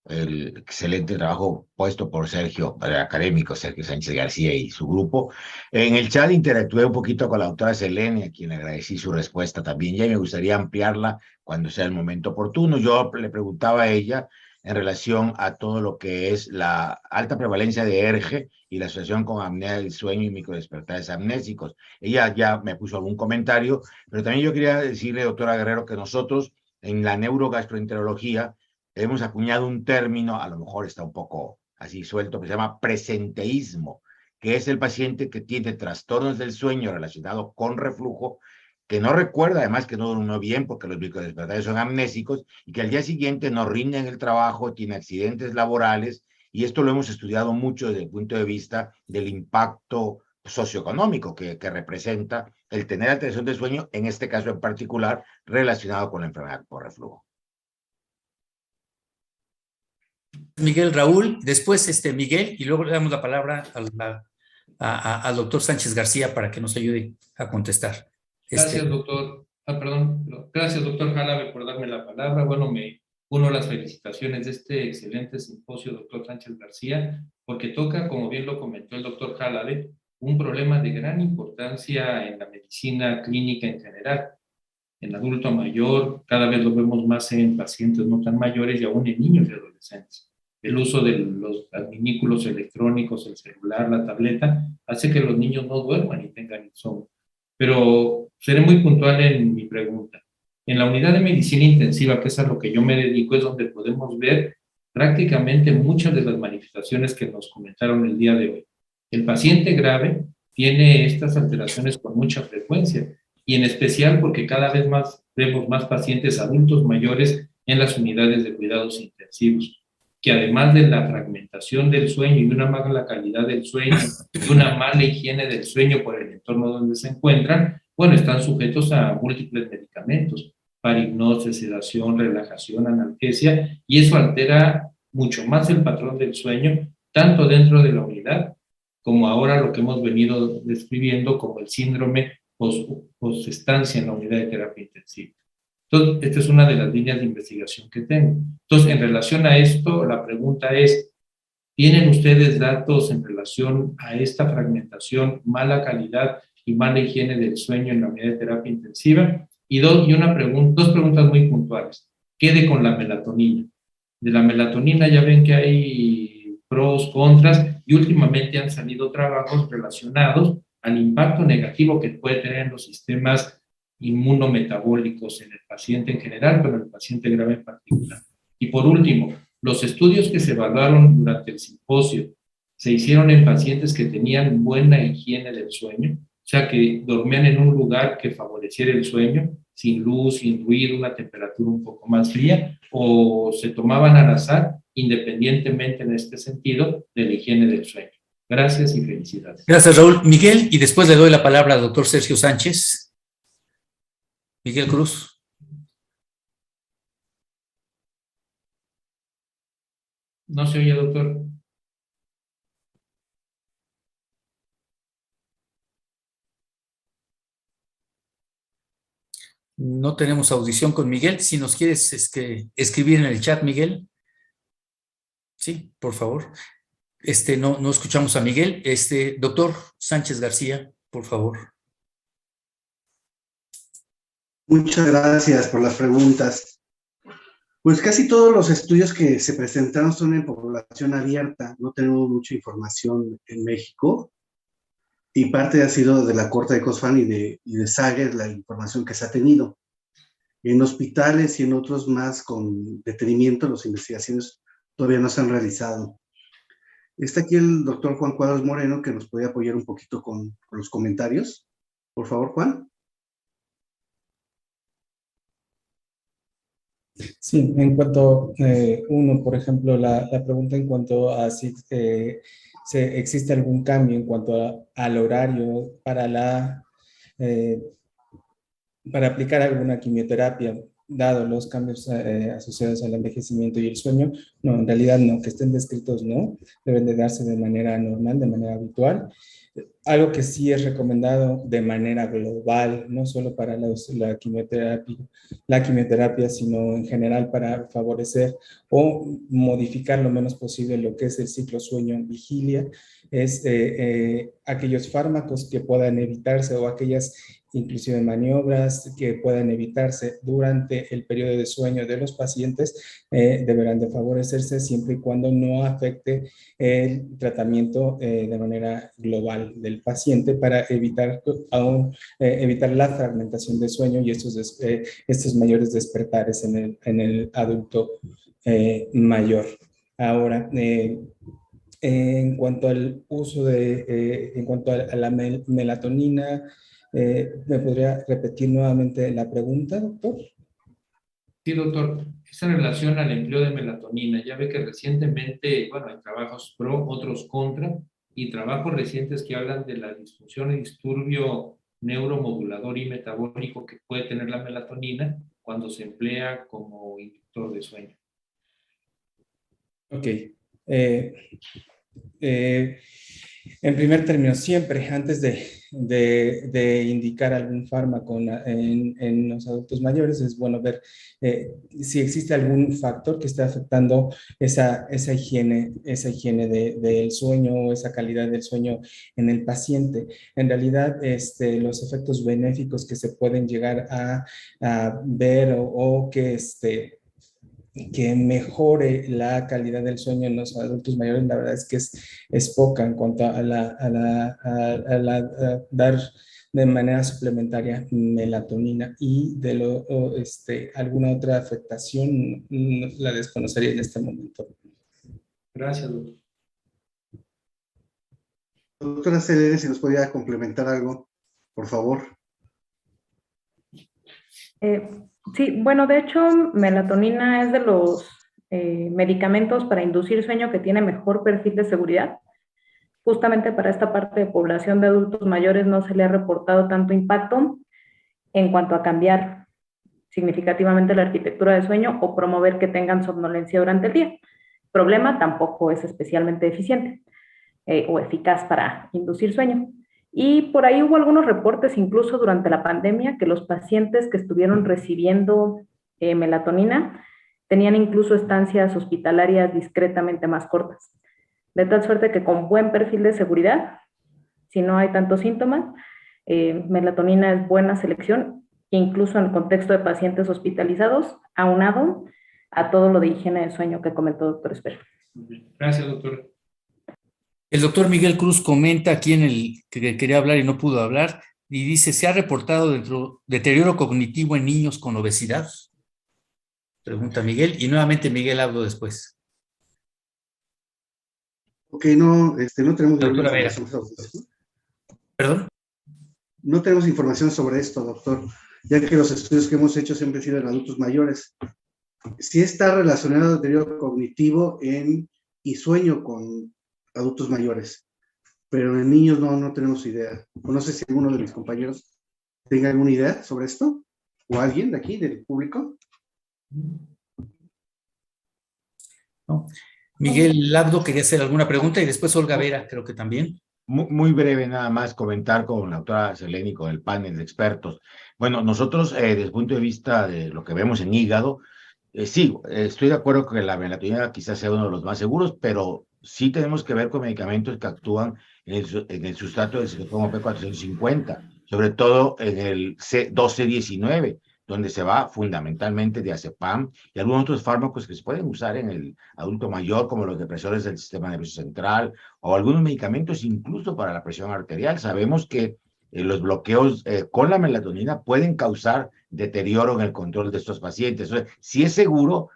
S2: el excelente trabajo puesto por Sergio, el académico Sergio Sánchez García y su grupo. En el chat interactué un poquito con la doctora Selene, a quien agradecí su respuesta también, ya me gustaría ampliarla cuando sea el momento oportuno. Yo le preguntaba a ella en relación a todo lo que es la alta prevalencia de ERGE y la asociación con apnea del sueño y microdespertares amnésicos. Ella ya me puso algún comentario, pero también yo quería decirle, doctora Guerrero, que nosotros en la neurogastroenterología hemos acuñado un término, a lo mejor está un poco así suelto, que se llama presenteísmo, que es el paciente que tiene trastornos del sueño relacionados con reflujo, que no recuerda, además que no durmió bien porque los microdespertares son amnésicos, y que al día siguiente no rinde en el trabajo, tiene accidentes laborales, y esto lo hemos estudiado mucho desde el punto de vista del impacto socioeconómico que representa el tener alteración del sueño, en este caso en particular, relacionado con la enfermedad por reflujo.
S1: Miguel, Raúl, después Miguel, y luego le damos la palabra al doctor Sánchez García para que nos ayude a contestar.
S10: Gracias, doctor. Gracias, doctor Jalabe, por darme la palabra. Bueno, me uno a las felicitaciones de este excelente simposio, doctor Sánchez García, porque toca, como bien lo comentó el doctor Jalabe, un problema de gran importancia en la medicina clínica en general. En adulto mayor, cada vez lo vemos más en pacientes no tan mayores y aún en niños y adolescentes. el uso de los adminículos electrónicos, el celular, la tableta, hace que los niños no duerman y tengan insomnio. Pero seré muy puntual en mi pregunta. En la unidad de medicina intensiva, que es a lo que yo me dedico, es donde podemos ver prácticamente muchas de las manifestaciones que nos comentaron el día de hoy. El paciente grave tiene estas alteraciones con mucha frecuencia y en especial porque cada vez más vemos más pacientes adultos mayores en las unidades de cuidados intensivos, que además de la fragmentación del sueño y una mala calidad del sueño y una mala higiene del sueño por el entorno donde se encuentran, bueno, están sujetos a múltiples medicamentos para hipnosis, sedación, relajación, analgesia, y eso altera mucho más el patrón del sueño, tanto dentro de la unidad como ahora lo que hemos venido describiendo como el síndrome post-estancia en la unidad de terapia intensiva. Entonces, esta es una de las líneas de investigación que tengo. Entonces, en relación a esto, la pregunta es, ¿tienen ustedes datos en relación a esta fragmentación, mala calidad y mala higiene del sueño en la unidad de terapia intensiva? Y dos preguntas muy puntuales. ¿Qué con la melatonina? De la melatonina ya ven que hay pros, contras, y últimamente han salido trabajos relacionados al impacto negativo que puede tener en los sistemas inmunometabólicos en el paciente en general, pero en el paciente grave en particular. Y por último, los estudios que se evaluaron durante el simposio se hicieron en pacientes que tenían buena higiene del sueño, o sea, que dormían en un lugar que favoreciera el sueño, sin luz, sin ruido, una temperatura un poco más fría, o se tomaban al azar, independientemente en este sentido de la higiene del sueño. Gracias y felicidades.
S1: Gracias, Raúl. Miguel, y después le doy la palabra al doctor Sergio Sánchez. Miguel Cruz.
S10: No se oye, doctor.
S1: No tenemos audición con Miguel. Si nos quieres escribir en el chat, Miguel. Sí, por favor. No escuchamos a Miguel. Doctor Sánchez García, por favor.
S3: Muchas gracias por las preguntas. Pues casi todos los estudios que se presentaron son en población abierta. No tenemos mucha información en México. Y parte ha sido de la corte de Cosfan y de Sager la información que se ha tenido. En hospitales y en otros más con detenimiento, las investigaciones todavía no se han realizado. Está aquí el doctor Juan Cuadros Moreno, que nos puede apoyar un poquito con los comentarios. Por favor, Juan.
S11: Sí, en cuanto, por ejemplo, la pregunta en cuanto a si existe algún cambio en cuanto al horario para aplicar alguna quimioterapia, dado los cambios asociados al envejecimiento y el sueño. No, en realidad no, que estén descritos no, deben de darse de manera normal, de manera habitual. Algo que sí es recomendado de manera global, no solo para la quimioterapia, sino en general para favorecer o modificar lo menos posible lo que es el ciclo sueño-vigilia, es aquellos fármacos que puedan evitarse o aquellas inclusive maniobras que puedan evitarse durante el periodo de sueño de los pacientes deberán de favorecerse siempre y cuando no afecte el tratamiento de manera global del paciente para evitar la fragmentación del sueño y estos mayores despertares en el adulto mayor. Ahora, en cuanto al uso en cuanto a la melatonina, ¿me podría repetir nuevamente la pregunta, doctor?
S10: Sí, doctor. Es en relación al empleo de melatonina. Ya ve que recientemente, bueno, hay trabajos pro, otros contra, y trabajos recientes que hablan de la disfunción y disturbio neuromodulador y metabólico que puede tener la melatonina cuando se emplea como inductor de sueño.
S11: Ok. En primer término, siempre antes de indicar algún fármaco en los adultos mayores, es bueno ver si existe algún factor que esté afectando esa higiene del sueño o esa calidad del sueño en el paciente. En realidad, los efectos benéficos que se pueden llegar a ver o que que mejore la calidad del sueño en los adultos mayores, la verdad es que es poca en cuanto a dar de manera suplementaria melatonina, y alguna otra afectación la desconocería en este momento.
S10: Gracias, doctor.
S3: Doctora Celere, si nos podía complementar algo, por favor.
S6: Sí, bueno, de hecho, melatonina es de los medicamentos para inducir sueño que tiene mejor perfil de seguridad. Justamente para esta parte de población de adultos mayores no se le ha reportado tanto impacto en cuanto a cambiar significativamente la arquitectura de sueño o promover que tengan somnolencia durante el día. El problema tampoco es especialmente eficiente o eficaz para inducir sueño. Y por ahí hubo algunos reportes, incluso durante la pandemia, que los pacientes que estuvieron recibiendo melatonina tenían incluso estancias hospitalarias discretamente más cortas. De tal suerte que con buen perfil de seguridad, si no hay tantos síntomas, melatonina es buena selección, incluso en el contexto de pacientes hospitalizados, aunado a todo lo de higiene de sueño que comentó el doctor Esper.
S10: Gracias, doctor.
S1: El doctor Miguel Cruz comenta aquí en el que quería hablar y no pudo hablar, y dice, ¿se ha reportado deterioro cognitivo en niños con obesidad? Pregunta Miguel, y nuevamente Miguel hablo después.
S3: Ok, no tenemos
S1: Doctora Vera.
S3: información sobre esto.
S1: ¿Perdón?
S3: No tenemos información sobre esto, doctor, ya que los estudios que hemos hecho siempre han sido en adultos mayores. Sí está relacionado el deterioro cognitivo y sueño con adultos mayores, pero en niños no tenemos idea. No sé si alguno de mis compañeros tenga alguna idea sobre esto, o alguien de aquí, del público.
S1: No. Miguel Labdo quería hacer alguna pregunta y después Olga Vera, creo que también.
S2: Muy breve, nada más comentar con la doctora Selene y con el panel de expertos. Bueno, nosotros, desde el punto de vista de lo que vemos en hígado, sí, estoy de acuerdo que la melatonina quizás sea uno de los más seguros, pero sí tenemos que ver con medicamentos que actúan en el sustrato del citocromo P450, sobre todo en el C1219, donde se va fundamentalmente diazepam y algunos otros fármacos que se pueden usar en el adulto mayor, como los depresores del sistema nervioso central o algunos medicamentos incluso para la presión arterial. Sabemos que los bloqueos con la melatonina pueden causar deterioro en el control de estos pacientes. Entonces, sí es seguro,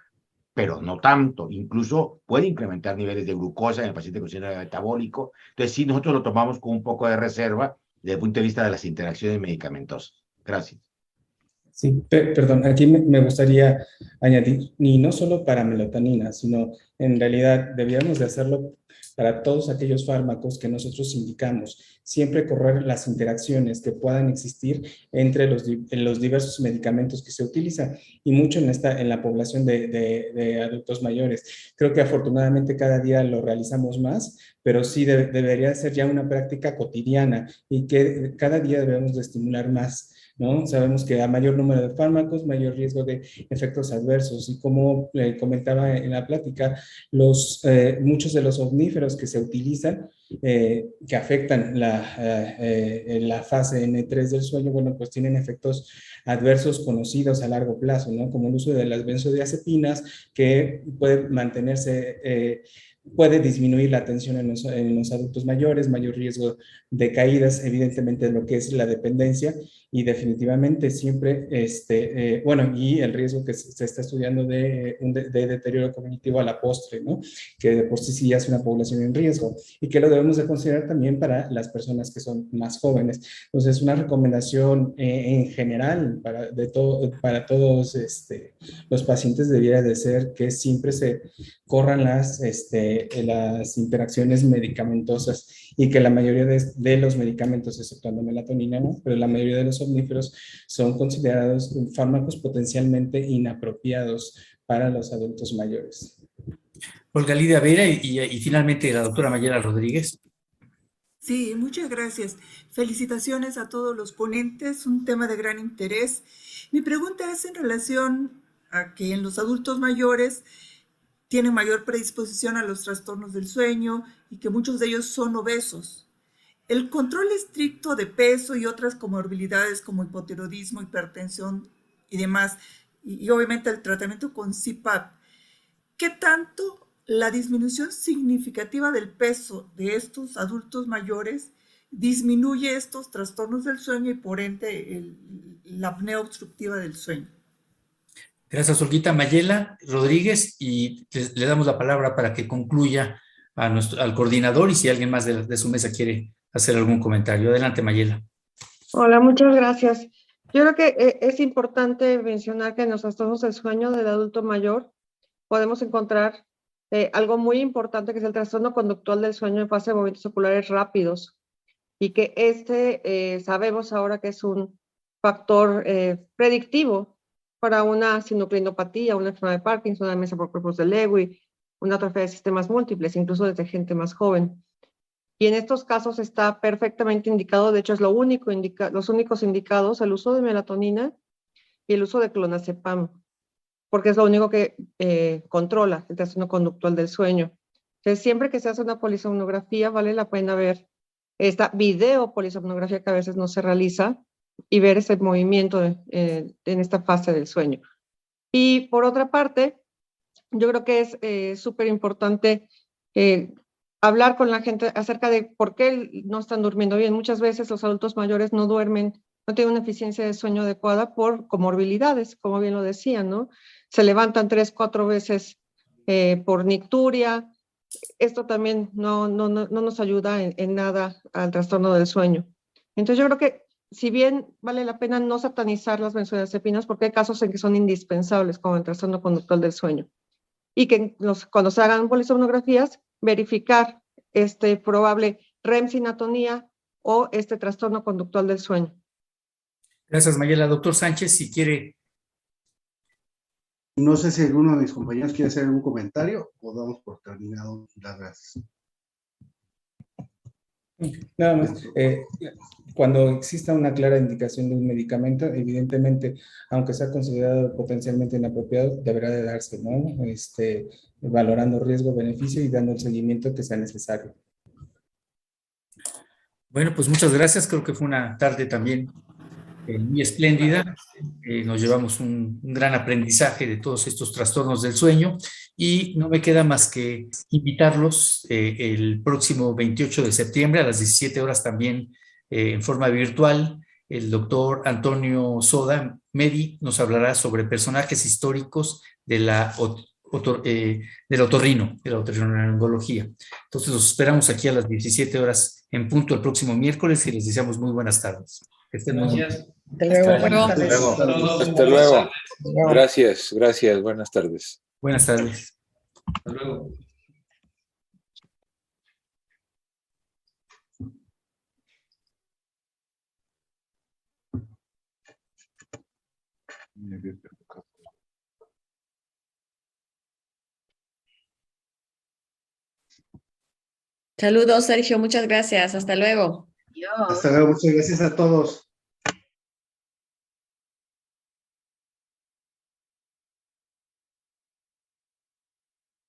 S2: pero no tanto. Incluso puede incrementar niveles de glucosa en el paciente con síndrome metabólico. Entonces, sí, nosotros lo tomamos con un poco de reserva desde el punto de vista de las interacciones medicamentosas. Gracias.
S11: Sí, perdón, aquí me gustaría añadir, y no solo para melatonina, sino en realidad deberíamos de hacerlo para todos aquellos fármacos que nosotros indicamos, siempre correr las interacciones que puedan existir entre los diversos medicamentos que se utilizan, y mucho en la población de adultos mayores. Creo que afortunadamente cada día lo realizamos más, pero sí debería ser ya una práctica cotidiana, y que cada día debemos de estimular más, ¿no? Sabemos que a mayor número de fármacos, mayor riesgo de efectos adversos, y como comentaba en la plática, muchos de los omníferos que se utilizan, que afectan la fase N3 del sueño, bueno, pues tienen efectos adversos conocidos a largo plazo, ¿no? Como el uso de las benzodiazepinas, que puede mantenerse... puede disminuir la tensión en los adultos mayores, mayor riesgo de caídas, evidentemente lo que es la dependencia, y definitivamente siempre, y el riesgo que se está estudiando de deterioro cognitivo a la postre, ¿no? Que de por sí ya es una población en riesgo, y que lo debemos de considerar también para las personas que son más jóvenes. Entonces, una recomendación en general para todos los pacientes debiera de ser que siempre se corran las interacciones medicamentosas, y que la mayoría de los medicamentos, exceptuando melatonina, ¿no? Pero la mayoría de los omníferos son considerados fármacos potencialmente inapropiados para los adultos mayores.
S1: Olga Lidia Vera y finalmente la doctora Mayela Rodríguez.
S12: Sí, muchas gracias. Felicitaciones a todos los ponentes, un tema de gran interés. Mi pregunta es en relación a que en los adultos mayores tienen mayor predisposición a los trastornos del sueño y que muchos de ellos son obesos. El control estricto de peso y otras comorbilidades como hipotiroidismo, hipertensión y demás, y obviamente el tratamiento con CPAP, ¿qué tanto la disminución significativa del peso de estos adultos mayores disminuye estos trastornos del sueño y por ende la apnea obstructiva del sueño?
S1: Gracias, Olguita. Mayela Rodríguez, y le damos la palabra para que concluya al coordinador y si alguien más de su mesa quiere hacer algún comentario. Adelante, Mayela.
S13: Hola, muchas gracias. Yo creo que es importante mencionar que en los trastornos del sueño del adulto mayor podemos encontrar algo muy importante, que es el trastorno conductual del sueño en fase de movimientos oculares rápidos, y que sabemos ahora que es un factor predictivo para una sinucleinopatía, una enfermedad de Parkinson, una demencia por cuerpos de Lewy, una atrofia de sistemas múltiples, incluso desde gente más joven. Y en estos casos está perfectamente indicado, de hecho es los únicos indicados, el uso de melatonina y el uso de clonazepam, porque es lo único que controla el trastorno conductual del sueño. Entonces, siempre que se hace una polisomnografía, vale la pena ver esta videopolisomnografía que a veces no se realiza y ver ese movimiento en esta fase del sueño. Y por otra parte, yo creo que es súper importante hablar con la gente acerca de por qué no están durmiendo bien. Muchas veces los adultos mayores no duermen, no tienen una eficiencia de sueño adecuada por comorbilidades, como bien lo decían, ¿no? Se levantan 3-4 veces por nicturia. Esto también no nos ayuda en nada al trastorno del sueño. Entonces yo creo que si bien vale la pena no satanizar las benzodiazepinas, porque hay casos en que son indispensables, como el trastorno conductual del sueño, y que cuando se hagan polisomnografías, verificar este probable REM sin atonía o este trastorno conductual del sueño.
S1: Gracias, Mayela. Doctor Sánchez, si quiere.
S3: No sé si alguno de mis compañeros quiere hacer algún comentario o damos por terminado las gracias.
S11: Nada más, cuando exista una clara indicación de un medicamento, evidentemente, aunque sea considerado potencialmente inapropiado, deberá de darse, ¿no? Valorando riesgo-beneficio y dando el seguimiento que sea necesario.
S1: Bueno, pues muchas gracias. Creo que fue una tarde también muy espléndida. Nos llevamos un gran aprendizaje de todos estos trastornos del sueño y no me queda más que invitarlos el próximo 28 de septiembre a las 17 horas también en forma virtual. El doctor Antonio Soda Medi nos hablará sobre personajes históricos de la otorrinolaringología. Entonces los esperamos aquí a las 17 horas en punto el próximo miércoles y les deseamos muy buenas tardes. Que estén muy bien.
S13: Hasta luego.
S14: Hasta luego. Gracias, buenas tardes.
S1: Buenas tardes.
S10: Hasta luego.
S7: Saludos, Sergio. Muchas gracias. Hasta luego.
S3: Hasta luego. Muchas gracias a todos.